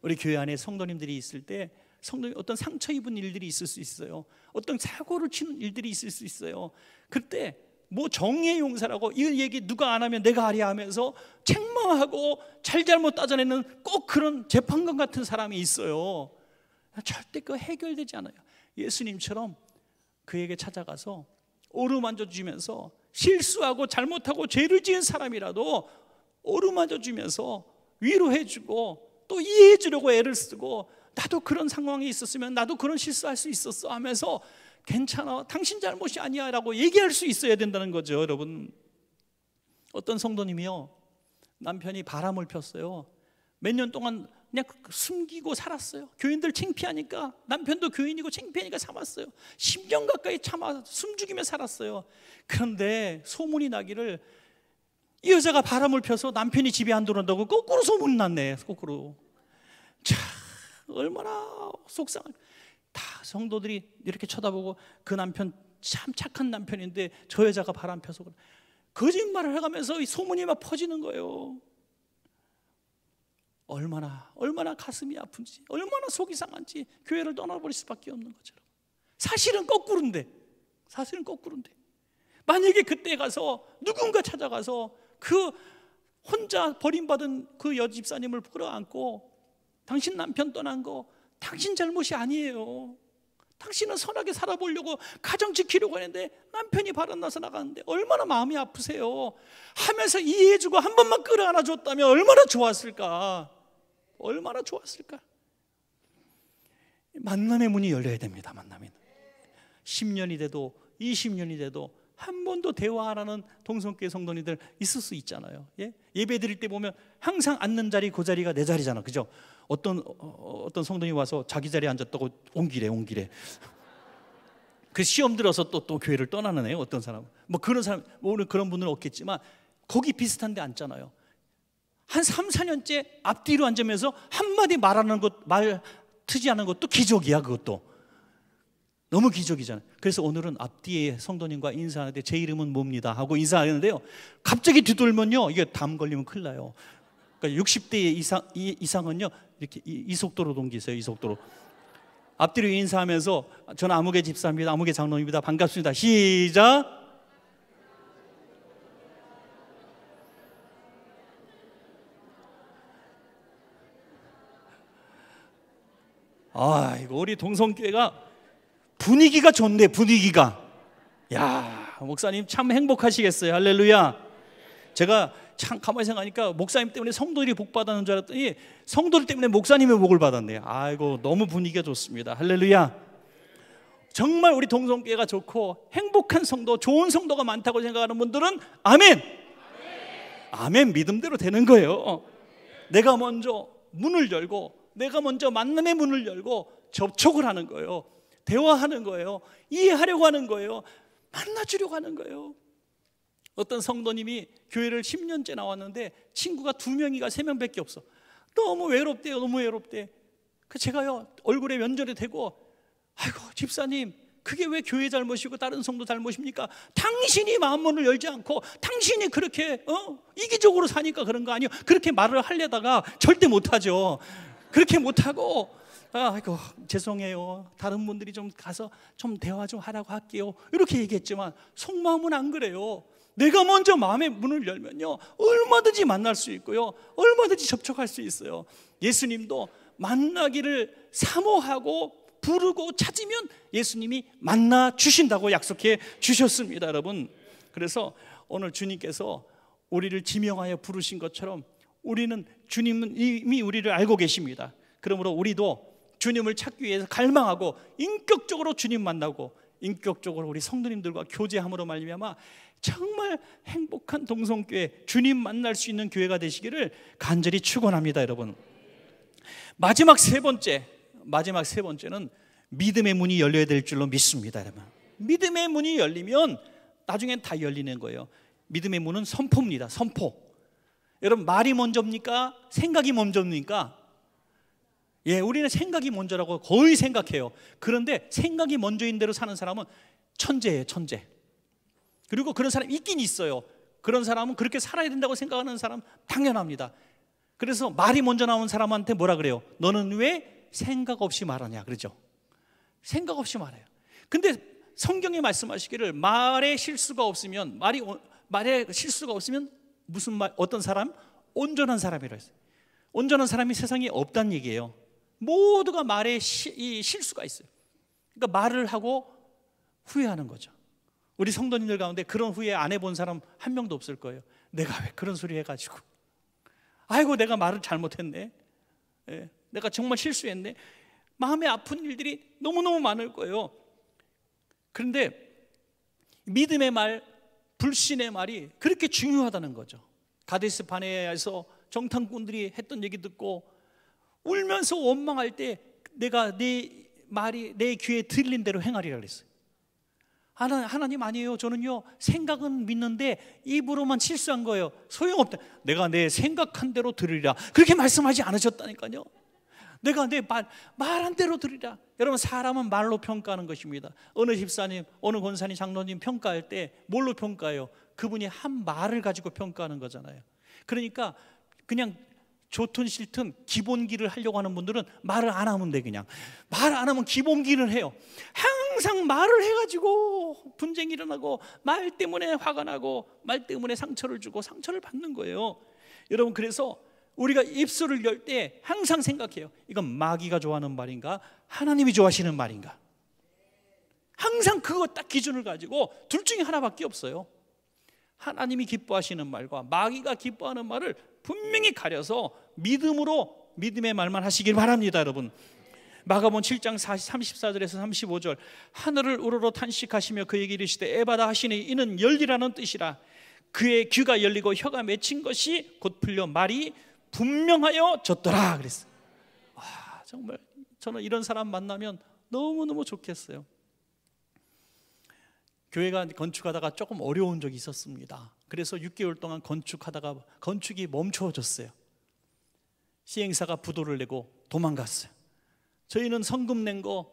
우리 교회 안에 성도님들이 있을 때 성도님 어떤 상처 입은 일들이 있을 수 있어요. 어떤 사고를 치는 일들이 있을 수 있어요. 그때 뭐 정의의 용사라고 이 얘기 누가 안 하면 내가 하랴 하면서 책망하고 잘잘못 따져내는 꼭 그런 재판관 같은 사람이 있어요. 절대 그거 해결되지 않아요. 예수님처럼 그에게 찾아가서 어루만져 주면서 실수하고 잘못하고 죄를 지은 사람이라도 어루만져 주면서 위로해 주고 또 이해해 주려고 애를 쓰고 나도 그런 상황에 있었으면 나도 그런 실수할 수 있었어 하면서 괜찮아, 당신 잘못이 아니야 라고 얘기할 수 있어야 된다는 거죠. 여러분, 어떤 성도님이요, 남편이 바람을 폈어요. 몇 년 동안 그냥 숨기고 살았어요. 교인들 창피하니까, 남편도 교인이고 창피하니까 참았어요. 10년 가까이 참아 숨죽이며 살았어요. 그런데 소문이 나기를 이 여자가 바람을 펴서 남편이 집에 안 들어온다고 거꾸로 소문이 났네. 거꾸로. 참 얼마나 속상한. 다 성도들이 이렇게 쳐다보고 그 남편 참 착한 남편인데 저 여자가 바람 펴서 그래. 거짓말을 해가면서 이 소문이 막 퍼지는 거예요. 얼마나 가슴이 아픈지, 얼마나 속이 상한지 교회를 떠나버릴 수밖에 없는 거죠. 사실은 거꾸로인데 만약에 그때 가서 누군가 찾아가서 그 혼자 버림받은 그 여집사님을 끌어안고 당신 남편 떠난 거 당신 잘못이 아니에요. 당신은 선하게 살아보려고 가정 지키려고 했는데 남편이 바람나서 나가는데 얼마나 마음이 아프세요 하면서 이해해주고 한 번만 끌어안아줬다면 얼마나 좋았을까. 얼마나 좋았을까. 만남의 문이 열려야 됩니다. 만남의 10년이 돼도 20년이 돼도 한 번도 대화 안 하는 동성교회 성도님들 있을 수 있잖아요. 예? 예배 드릴 때 보면 항상 앉는 자리 그 자리가 내 자리잖아, 그죠? 어떤 성도님이 와서 자기 자리에 앉았다고 옮기래. 그 시험 들어서 또 교회를 떠나는 애요. 어떤 사람, 뭐 그런 사람, 오늘 그런 분은 없겠지만 거기 비슷한 데 앉잖아요. 한 3, 4년째 앞뒤로 앉으면서 한마디 말 트지 않은 것도 기적이야. 그것도 너무 기적이잖아요. 그래서 오늘은 앞뒤에 성도님과 인사하는데 제 이름은 뭡니다 하고 인사하는데요, 갑자기 뒤돌면요, 이게 담 걸리면 큰일 나요. 그러니까 60대 이상은요 이렇게 이 속도로 동기세요. 이 속도로 앞뒤로 인사하면서 저는 아무개 집사입니다, 아무개 장로입니다, 반갑습니다. 시작. 이거 우리 동성교회가 분위기가 좋네. 분위기가. 야, 목사님 참 행복하시겠어요. 할렐루야. 제가 참 가만히 생각하니까 목사님 때문에 성도들이 복 받았는 줄 알았더니 성도들 때문에 목사님의 복을 받았네요. 아이고, 너무 분위기가 좋습니다. 할렐루야. 정말 우리 동성교회가 좋고 행복한 성도, 좋은 성도가 많다고 생각하는 분들은 아멘. 아멘 믿음대로 되는 거예요. 내가 먼저 문을 열고, 내가 먼저 만남의 문을 열고 접촉을 하는 거예요. 대화하는 거예요. 이해하려고 하는 거예요. 만나주려고 하는 거예요. 어떤 성도님이 교회를 10년째 나왔는데 친구가 2명이가 3명밖에 없어. 너무 외롭대요. 너무 외롭대. 제가요 얼굴에 면전에 대고, 아이고 집사님, 그게 왜 교회 잘못이고 다른 성도 잘못입니까? 당신이 마음문을 열지 않고 당신이 그렇게 이기적으로 사니까 그런 거 아니에요? 그렇게 말을 하려다가 절대 못하죠. 그렇게 못하고, 아이고 죄송해요, 다른 분들이 좀 가서 좀 대화 좀 하라고 할게요, 이렇게 얘기했지만 속마음은 안 그래요. 내가 먼저 마음의 문을 열면요 얼마든지 만날 수 있고요, 얼마든지 접촉할 수 있어요. 예수님도 만나기를 사모하고 부르고 찾으면 예수님이 만나 주신다고 약속해 주셨습니다, 여러분. 그래서 오늘 주님께서 우리를 지명하여 부르신 것처럼 우리는 주님은 이미 우리를 알고 계십니다. 그러므로 우리도 주님을 찾기 위해서 갈망하고 인격적으로 주님 만나고 인격적으로 우리 성도님들과 교제함으로 말미암아 정말 행복한 동성교회, 주님 만날 수 있는 교회가 되시기를 간절히 축원합니다, 여러분. 마지막 세 번째는 믿음의 문이 열려야 될 줄로 믿습니다, 여러분. 믿음의 문이 열리면 나중엔 다 열리는 거예요. 믿음의 문은 선포입니다. 선포. 여러분, 말이 먼저입니까? 생각이 먼저입니까? 예, 우리는 생각이 먼저라고 거의 생각해요. 그런데 생각이 먼저인 대로 사는 사람은 천재예요, 천재. 그리고 그런 사람이 있긴 있어요. 그런 사람은 그렇게 살아야 된다고 생각하는 사람 당연합니다. 그래서 말이 먼저 나온 사람한테 뭐라 그래요? 너는 왜 생각 없이 말하냐, 그러죠? 생각 없이 말해요. 근데 성경에 말씀하시기를 말에 실수가 없으면, 말에 실수가 없으면 무슨 말, 어떤 사람? 온전한 사람이라 했어요. 온전한 사람이 세상에 없다는 얘기예요. 모두가 말에 이 실수가 있어요. 그러니까 말을 하고 후회하는 거죠. 우리 성도님들 가운데 그런 후회 안 해본 사람 한 명도 없을 거예요. 내가 왜 그런 소리 해가지고, 아이고 내가 말을 잘못했네, 내가 정말 실수했네. 마음에 아픈 일들이 너무너무 많을 거예요. 그런데 믿음의 말, 불신의 말이 그렇게 중요하다는 거죠. 가데스 바네아에서 정탐꾼들이 했던 얘기 듣고 울면서 원망할 때 내가 내 말이 내 귀에 들린 대로 행하리라 그랬어요. 하나님 아니에요, 저는요 생각은 믿는데 입으로만 실수한 거예요. 소용없다. 내가 내 생각한 대로 들으리라 그렇게 말씀하지 않으셨다니까요. 내가 내 말한 대로 들으리라. 여러분, 사람은 말로 평가하는 것입니다. 어느 집사님, 어느 권사님, 장로님 평가할 때 뭘로 평가해요? 그분이 한 말을 가지고 평가하는 거잖아요. 그러니까 그냥 좋든 싫든 기본기를 하려고 하는 분들은 말을 안 하면 돼. 그냥 말 안 하면 기본기를 해요. 항상 말을 해가지고 분쟁이 일어나고, 말 때문에 화가 나고, 말 때문에 상처를 주고 상처를 받는 거예요. 여러분, 그래서 우리가 입술을 열 때 항상 생각해요. 이건 마귀가 좋아하는 말인가, 하나님이 좋아하시는 말인가. 항상 그거 딱 기준을 가지고 둘 중에 하나밖에 없어요. 하나님이 기뻐하시는 말과 마귀가 기뻐하는 말을 분명히 가려서 믿음으로 믿음의 말만 하시길 바랍니다, 여러분. 마가복음 7장 34절에서 35절, 하늘을 우러러 탄식하시며 그에게 이르시되 에바다 하시니 이는 열리라는 뜻이라. 그의 귀가 열리고 혀가 맺힌 것이 곧 풀려 말이 분명하여졌더라 그랬어요. 정말 저는 이런 사람 만나면 너무너무 좋겠어요. 교회가 건축하다가 조금 어려운 적이 있었습니다. 그래서 6개월 동안 건축하다가 건축이 멈춰졌어요. 시행사가 부도를 내고 도망갔어요. 저희는 성금 낸 거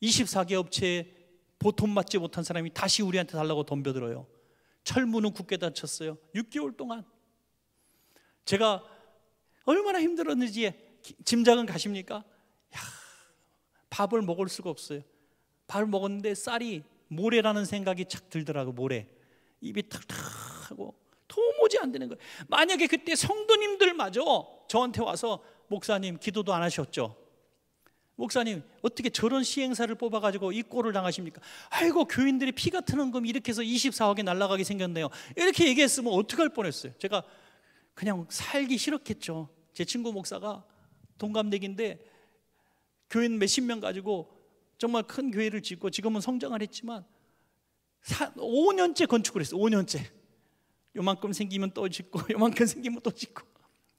24개 업체에 보통 맞지 못한 사람이 다시 우리한테 달라고 덤벼들어요. 철문은 굳게 닫혔어요. 6개월 동안. 제가 얼마나 힘들었는지 짐작은 가십니까? 밥을 먹을 수가 없어요. 밥을 먹었는데 쌀이 모래라는 생각이 착 들더라고요. 모래. 입이 탁탁하고 도무지 안 되는 거예요. 만약에 그때 성도님들마저 저한테 와서 목사님 기도도 안 하셨죠? 목사님 어떻게 저런 시행사를 뽑아가지고 이 꼴을 당하십니까? 아이고 교인들이 피 같은 헌금 이렇게 해서 24억이 날아가게 생겼네요. 이렇게 얘기했으면 어떡할 뻔했어요. 제가 그냥 살기 싫었겠죠. 제 친구 목사가 동갑내기인데 교인 몇십 명 가지고 정말 큰 교회를 짓고 지금은 성장을 했지만 5년째 건축을 했어요. 5년째. 요만큼 생기면 또 짓고 요만큼 생기면 또 짓고.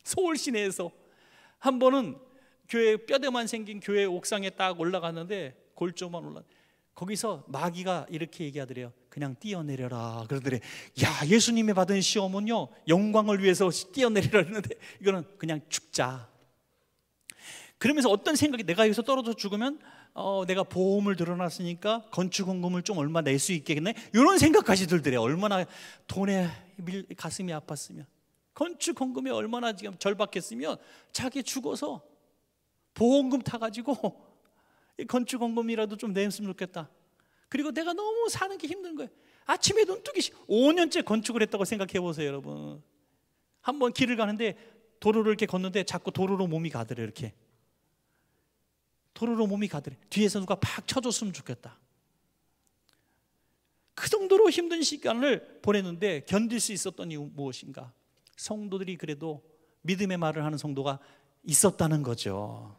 서울 시내에서 한 번은 교회 뼈대만 생긴 교회 옥상에 딱 올라갔는데 골조만 올라. 거기서 마귀가 이렇게 얘기하더래요. 그냥 뛰어내려라 그러더래. 야, 예수님이 받은 시험은요 영광을 위해서 뛰어내리라 했는데 이거는 그냥 죽자. 그러면서 어떤 생각이, 내가 여기서 떨어져 죽으면 내가 보험을 들어놨으니까 건축헌금을 좀 얼마 낼 수 있겠네, 이런 생각까지 들더래요. 얼마나 돈에 가슴이 아팠으면, 건축헌금이 얼마나 지금 절박했으면 자기 죽어서 보험금 타가지고 건축헌금이라도 좀 냈으면 좋겠다. 그리고 내가 너무 사는 게 힘든 거예요. 아침에 눈 뜨기 5년째 건축을 했다고 생각해 보세요, 여러분. 한번 길을 가는데 도로를 이렇게 걷는데 자꾸 도로로 몸이 가더래. 이렇게 도로로 몸이 가더래. 뒤에서 누가 팍 쳐줬으면 좋겠다. 그 정도로 힘든 시간을 보냈는데 견딜 수 있었던 이유 무엇인가? 성도들이 그래도 믿음의 말을 하는 성도가 있었다는 거죠.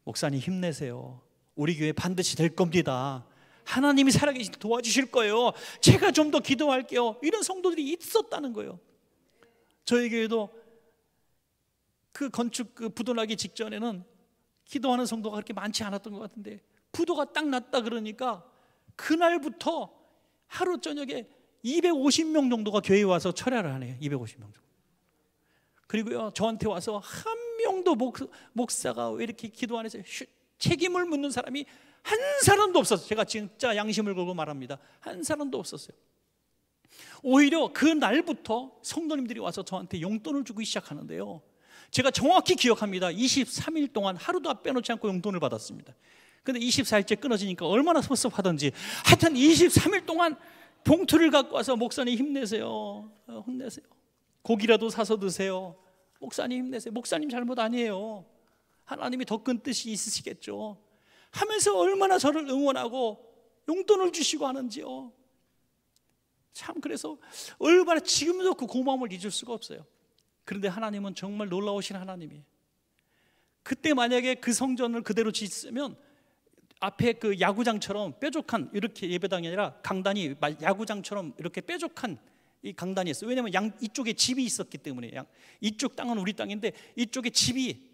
목사님 힘내세요. 우리 교회 반드시 될 겁니다. 하나님이 살아계신 도와주실 거예요. 제가 좀 더 기도할게요. 이런 성도들이 있었다는 거예요. 저희 교회도 그 건축 부도 나기 직전에는 기도하는 성도가 그렇게 많지 않았던 것 같은데 부도가 딱 났다 그러니까 그날부터 하루 저녁에 250명 정도가 교회에 와서 철야를 하네요. 250명 정도. 그리고요 저한테 와서 한 명도 목사가 왜 이렇게 기도 안 해서 책임을 묻는 사람이 한 사람도 없었어요. 제가 진짜 양심을 걸고 말합니다. 한 사람도 없었어요. 오히려 그 날부터 성도님들이 와서 저한테 용돈을 주기 시작하는데요, 제가 정확히 기억합니다. 23일 동안 하루도 빼놓지 않고 용돈을 받았습니다. 근데 24일째 끊어지니까 얼마나 섭섭하던지 하여튼 23일 동안 봉투를 갖고 와서 목사님 힘내세요, 혼내세요, 고기라도 사서 드세요, 목사님 힘내세요, 목사님 잘못 아니에요, 하나님이 더 큰 뜻이 있으시겠죠 하면서 얼마나 저를 응원하고 용돈을 주시고 하는지요. 참, 그래서 얼마나 지금도 그 고마움을 잊을 수가 없어요. 그런데 하나님은 정말 놀라우신 하나님이에요. 그때 만약에 그 성전을 그대로 짓으면 앞에 그 야구장처럼 뾰족한, 이렇게 예배당이 아니라 강단이 야구장처럼 이렇게 뾰족한 이 강단이 있어요. 왜냐하면 이쪽에 집이 있었기 때문에. 이쪽 땅은 우리 땅인데 이쪽에 집이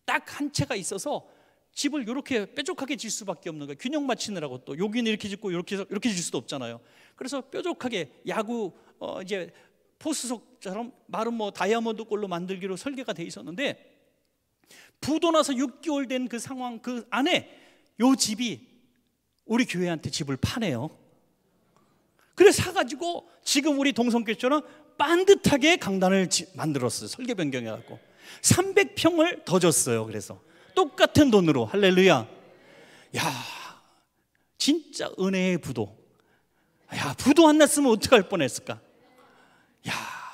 딱 한 채가 있어서 집을 이렇게 뾰족하게 질 수밖에 없는 거예요. 균형 맞추느라고. 또 여기는 이렇게 짓고 이렇게 질 수도 없잖아요. 그래서 뾰족하게 야구 이제 포스석처럼 마른 다이아몬드 골로 만들기로 설계가 돼 있었는데 부도 나서 6개월 된 그 상황, 그 안에 요 집이 우리 교회한테 집을 파네요. 그래서 사가지고 지금 우리 동성교회처럼 반듯하게 강단을 만들었어요. 설계 변경해갖고 300평을 더 줬어요. 그래서 똑같은 돈으로. 할렐루야. 야, 진짜 은혜의 부도. 야, 부도 안 났으면 어떡할 뻔했을까. 야,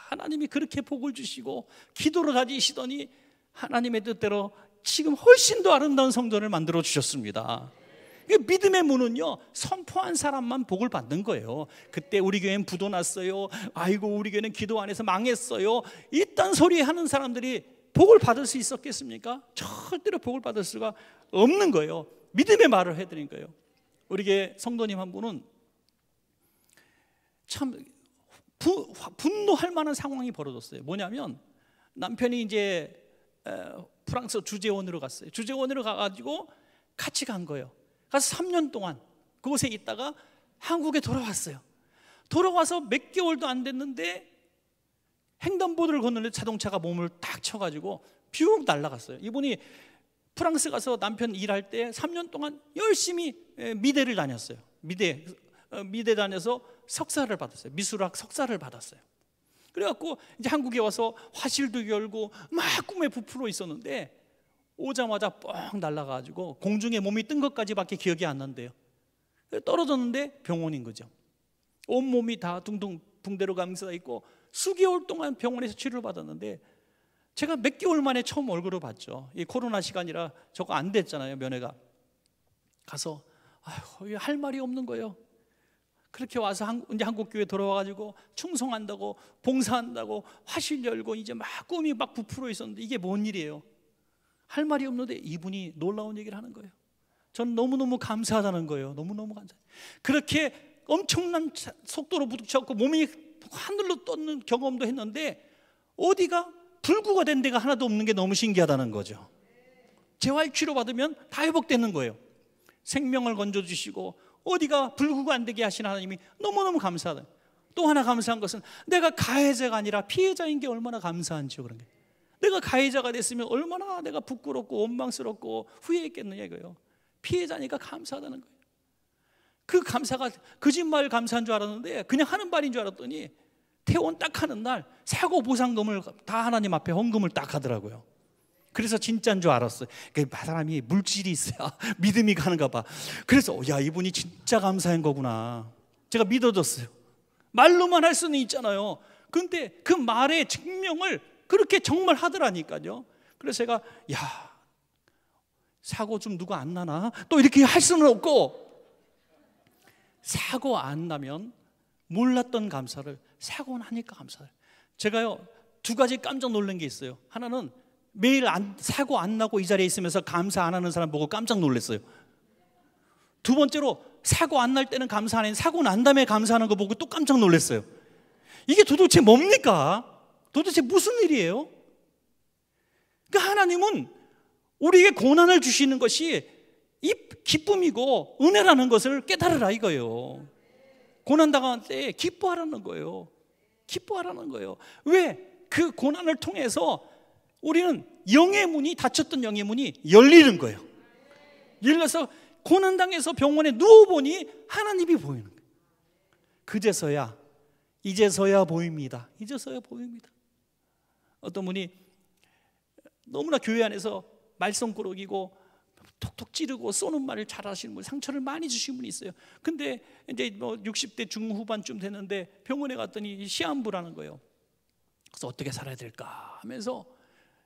하나님이 그렇게 복을 주시고 기도를 가지시더니 하나님의 뜻대로 지금 훨씬 더 아름다운 성전을 만들어 주셨습니다. 믿음의 문은요 선포한 사람만 복을 받는 거예요. 그때 우리 교회는 부도 났어요, 아이고 우리 교회는 기도 안 해서 망했어요, 이딴 소리 하는 사람들이 복을 받을 수 있었겠습니까? 절대로 복을 받을 수가 없는 거예요. 믿음의 말을 해드린 거예요. 우리 성도님 한 분은 참 분노할 만한 상황이 벌어졌어요. 뭐냐면 남편이 이제 프랑스 주재원으로 갔어요. 주재원으로 가가지고 같이 간 거예요. 가서 3년 동안 그곳에 있다가 한국에 돌아왔어요. 돌아와서 몇 개월도 안 됐는데 횡단보도를 걷는데 자동차가 몸을 딱 쳐가지고 뷰 날아갔어요. 이분이 프랑스 가서 남편 일할 때 3년 동안 열심히 미대를 다녔어요. 미대 다녀서 석사를 받았어요. 미술학 석사를 받았어요. 그래갖고 이제 한국에 와서 화실도 열고 막 꿈에 부풀어 있었는데 오자마자 뻥 날아가지고 공중에 몸이 뜬 것까지밖에 기억이 안 난대요. 떨어졌는데 병원인 거죠. 온몸이 다 둥둥 붕대로 감싸 있고 수개월 동안 병원에서 치료를 받았는데 제가 몇 개월 만에 처음 얼굴을 봤죠. 이 코로나 시간이라 저거 안 됐잖아요. 면회가. 가서 아이고, 할 말이 없는 거예요. 그렇게 와서 이제 한국 교회 돌아와가지고 충성한다고 봉사한다고 화실 열고 이제 막 꿈이 막 부풀어 있었는데 이게 뭔 일이에요? 할 말이 없는데 이분이 놀라운 얘기를 하는 거예요. 전 너무너무 감사하다는 거예요. 너무너무 감사해요. 그렇게 엄청난 속도로 부딪혀갖고 몸이 하늘로 떴는 경험도 했는데 어디가 불구가 된 데가 하나도 없는 게 너무 신기하다는 거죠. 재활 치료 받으면 다 회복되는 거예요. 생명을 건져주시고 어디가 불구가 안 되게 하신 하나님이 너무너무 감사하다. 또 하나 감사한 것은 내가 가해자가 아니라 피해자인 게 얼마나 감사한지요. 그런 게 내가 가해자가 됐으면 얼마나 내가 부끄럽고 원망스럽고 후회했겠느냐 이거예요. 피해자니까 감사하다는 거예요. 그 감사가 거짓말 감사한 줄 알았는데 그냥 하는 말인 줄 알았더니 퇴원 딱 하는 날 사고 보상금을 다 하나님 앞에 헌금을 딱 하더라고요. 그래서 진짜인 줄 알았어요. 그 사람이 물질이 있어야 믿음이 가는가 봐. 그래서 야, 이분이 진짜 감사한 거구나. 제가 믿어졌어요. 말로만 할 수는 있잖아요. 근데 그 말의 증명을 그렇게 정말 하더라니까요. 그래서 제가 야, 사고 좀 누가 안 나나? 또 이렇게 할 수는 없고, 사고 안 나면 몰랐던 감사를 사고 나니까 감사를. 제가요 2가지 깜짝 놀란 게 있어요. 하나는 매일 사고 안 나고 이 자리에 있으면서 감사 안 하는 사람 보고 깜짝 놀랐어요. 2번째로 사고 안 날 때는 감사 안 했는데 사고 난 다음에 감사하는 거 보고 또 깜짝 놀랐어요. 이게 도대체 뭡니까? 도대체 무슨 일이에요? 그러니까 하나님은 우리에게 고난을 주시는 것이 이 기쁨이고 은혜라는 것을 깨달으라 이거예요. 고난당할 때 기뻐하라는 거예요. 기뻐하라는 거예요. 왜? 그 고난을 통해서 우리는 영의 문이, 닫혔던 영의 문이 열리는 거예요. 열려서 고난당해서 병원에 누워보니 하나님이 보이는 거예요. 그제서야, 이제서야 보입니다. 이제서야 보입니다. 어떤 분이 너무나 교회 안에서 말썽꾸러기고 톡톡 찌르고 쏘는 말을 잘하시는 분, 상처를 많이 주신 분이 있어요. 근데 이제 뭐 60대 중후반쯤 됐는데 병원에 갔더니 시한부라는 거예요. 그래서 어떻게 살아야 될까 하면서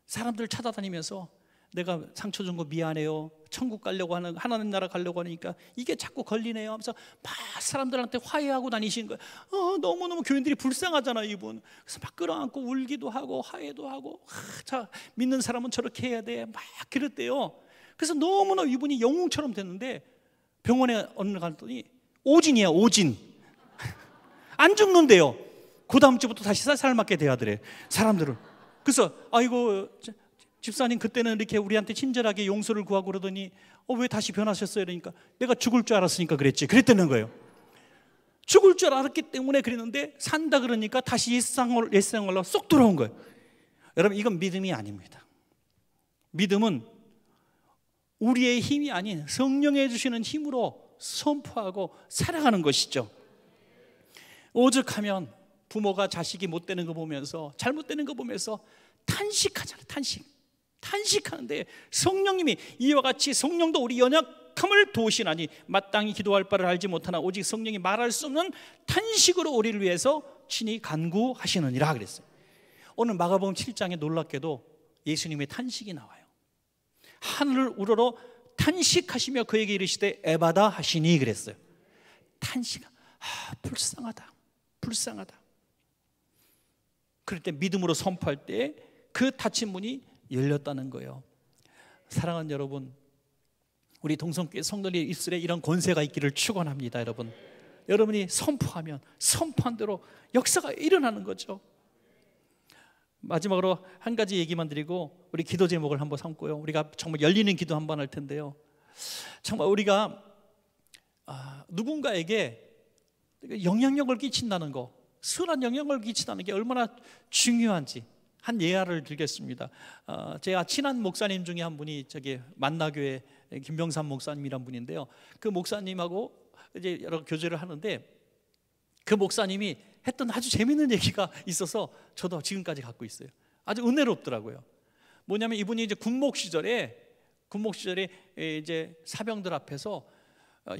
사람들 찾아다니면서 내가 상처 준 거 미안해요. 천국 가려고 하는, 하나님 나라 가려고 하니까 이게 자꾸 걸리네요 하면서 막 사람들한테 화해하고 다니시는 거예요. 너무너무 교인들이 불쌍하잖아요, 이분. 그래서 막 끌어안고 울기도 하고 화해도 하고, 자, 믿는 사람은 저렇게 해야 돼, 막 그랬대요. 그래서 너무나 이분이 영웅처럼 됐는데 병원에 어느 날 갔더니 오진이야, 오진. 안 죽는데요. 그 다음 주부터 다시 살 맞게 돼야 되래, 사람들은. 그래서 아이고 집사님 그때는 이렇게 우리한테 친절하게 용서를 구하고 그러더니 왜 다시 변하셨어요? 그러니까 내가 죽을 줄 알았으니까 그랬지, 그랬다는 거예요. 죽을 줄 알았기 때문에 그랬는데 산다 그러니까 다시 옛생활로 쏙 돌아온 거예요. 여러분, 이건 믿음이 아닙니다. 믿음은 우리의 힘이 아닌 성령이 주시는 힘으로 선포하고 살아가는 것이죠. 오죽하면 부모가 자식이 못 되는 거 보면서, 잘못되는 거 보면서 탄식하잖아요. 탄식하는데 성령님이 이와 같이 성령도 우리 연약함을 도우시나니 마땅히 기도할 바를 알지 못하나 오직 성령이 말할 수 없는 탄식으로 우리를 위해서 친히 간구하시느니라 그랬어요. 오늘 마가복음 7장에 놀랍게도 예수님의 탄식이 나와요. 하늘을 우러러 탄식하시며 그에게 이르시되 에바다 하시니 그랬어요. 탄식, 불쌍하다. 그럴 때 믿음으로 선포할 때 그 닫힌 문이 열렸다는 거예요. 사랑하는 여러분, 우리 동성교회 성도들의 입술에 이런 권세가 있기를 축원합니다. 여러분, 여러분이 선포하면 선포한 대로 역사가 일어나는 거죠. 마지막으로 한 가지 얘기만 드리고 우리 기도 제목을 한번 삼고요, 우리가 정말 열리는 기도 한번 할 텐데요, 정말 우리가 누군가에게 영향력을 끼친다는 거, 선한 영향을 끼친다는 게 얼마나 중요한지 한 예화를 드리겠습니다. 제가 친한 목사님 중에 한 분이 저기 만나교회 김병삼 목사님이란 분인데요, 그 목사님하고 이제 여러 교제를 하는데 그 목사님이 했던 아주 재밌는 얘기가 있어서 저도 지금까지 갖고 있어요. 아주 은혜롭더라고요. 뭐냐면 이분이 이제 군목 시절에 이제 사병들 앞에서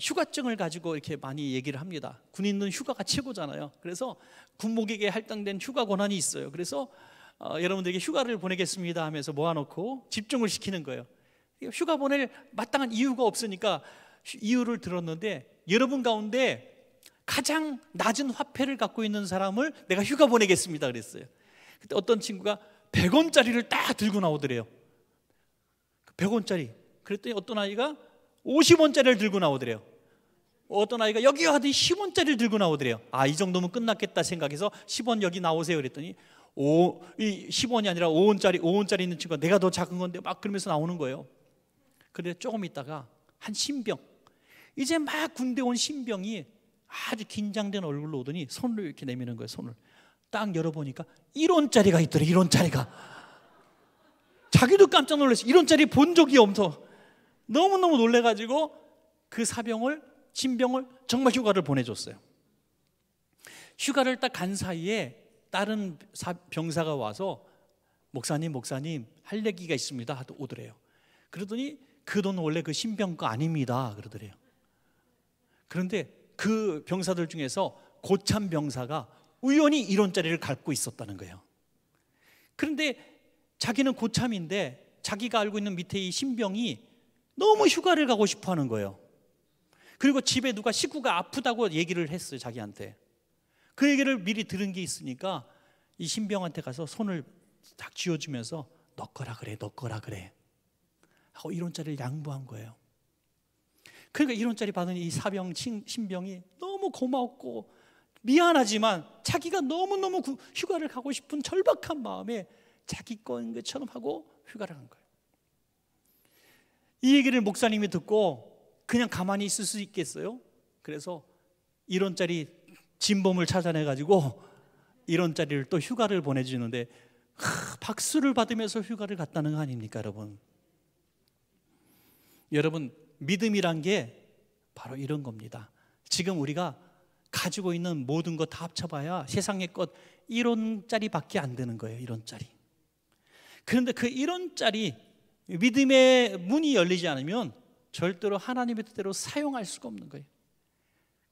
휴가증을 가지고 이렇게 많이 얘기를 합니다. 군인은 휴가가 최고잖아요. 그래서 군목에게 할당된 휴가 권한이 있어요. 그래서 여러분들에게 휴가를 보내겠습니다 하면서 모아놓고 집중을 시키는 거예요. 휴가 보낼 마땅한 이유가 없으니까 이유를 들었는데, 여러분 가운데 가장 낮은 화폐를 갖고 있는 사람을 내가 휴가 보내겠습니다 그랬어요. 그때 어떤 친구가 100원짜리를 딱 들고 나오더래요. 100원짜리. 그랬더니 어떤 아이가 50원짜리를 들고 나오더래요. 어떤 아이가 여기요 하더니 10원짜리를 들고 나오더래요. 이 정도면 끝났겠다 생각해서 10원 여기 나오세요 그랬더니 이 10원이 아니라 5원짜리 있는 친구가 내가 더 작은 건데 막 그러면서 나오는 거예요. 그런데 조금 있다가 한 신병, 이제 막 군대 온 신병이 아주 긴장된 얼굴로 오더니 손을 이렇게 내미는 거예요. 손을 딱 열어보니까 1원짜리가 있더래. 1원짜리가. 자기도 깜짝 놀랐어요. 1원짜리 본 적이 없어. 너무너무 놀래가지고 그 신병을 정말 휴가를 보내줬어요. 휴가를 딱 간 사이에 다른 병사가 와서 목사님 할 얘기가 있습니다 하고 오더래요. 그러더니 그 돈 원래 그 신병 거 아닙니다 그러더래요. 그런데 그 병사들 중에서 고참 병사가 우연히 1원짜리를 갖고 있었다는 거예요. 그런데 자기는 고참인데 자기가 알고 있는 밑에 이 신병이 너무 휴가를 가고 싶어 하는 거예요. 그리고 집에 누가 식구가 아프다고 얘기를 했어요. 자기한테. 그 얘기를 미리 들은 게 있으니까 이 신병한테 가서 손을 딱 쥐어주면서 너 거라 그래 하고 1원짜리를 양보한 거예요. 그러니까 1원짜리 받은 이 신병이 너무 고마웠고 미안하지만 자기가 너무너무 휴가를 가고 싶은 절박한 마음에 자기 거인 것처럼 하고 휴가를 간 거예요. 이 얘기를 목사님이 듣고 그냥 가만히 있을 수 있겠어요? 그래서 1원짜리 진범을 찾아내가지고 1원짜리를 또 휴가를 보내주는데 박수를 받으면서 휴가를 갔다는 거 아닙니까 여러분? 여러분, 믿음이란 게 바로 이런 겁니다. 지금 우리가 가지고 있는 모든 것 다 합쳐봐야 세상의 것 1원짜리밖에 안 되는 거예요. 1원짜리. 그런데 그 1원짜리 믿음의 문이 열리지 않으면 절대로 하나님의 뜻대로 사용할 수가 없는 거예요.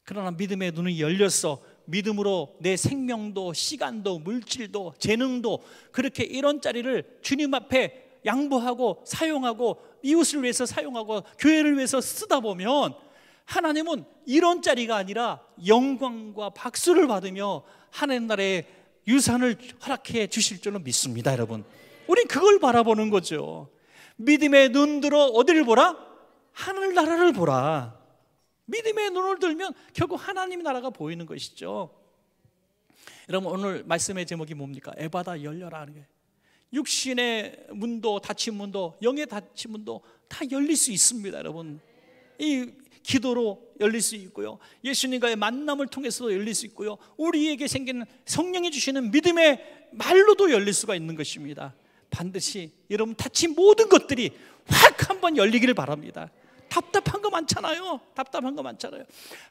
그러나 믿음의 눈이 열렸어. 믿음으로 내 생명도 시간도 물질도 재능도 그렇게 1원짜리를 주님 앞에 양보하고 사용하고 이웃을 위해서 사용하고 교회를 위해서 쓰다 보면 하나님은 1원짜리가 아니라 영광과 박수를 받으며 하나님 나라의 유산을 허락해 주실 줄로 믿습니다. 여러분, 우린 그걸 바라보는 거죠. 믿음의 눈 들어 어디를 보라? 하늘나라를 보라. 믿음의 눈을 들면 결국 하나님 나라가 보이는 것이죠. 여러분, 오늘 말씀의 제목이 뭡니까? 에바다 열려라 하는 거예요. 육신의 문도 닫힌 문도 영의 닫힌 문도 다 열릴 수 있습니다. 여러분, 이 기도로 열릴 수 있고요, 예수님과의 만남을 통해서도 열릴 수 있고요, 우리에게 생기는 성령이 주시는 믿음의 말로도 열릴 수가 있는 것입니다. 반드시 여러분 닫힌 모든 것들이 확 한번 열리기를 바랍니다. 답답한 거 많잖아요.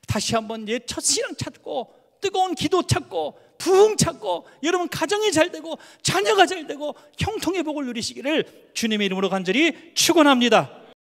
다시 한번 옛 첫신앙 찾고 뜨거운 기도 찾고 부흥 찾고 여러분 가정이 잘 되고 자녀가 잘 되고 형통의 복을 누리시기를 주님의 이름으로 간절히 축원합니다.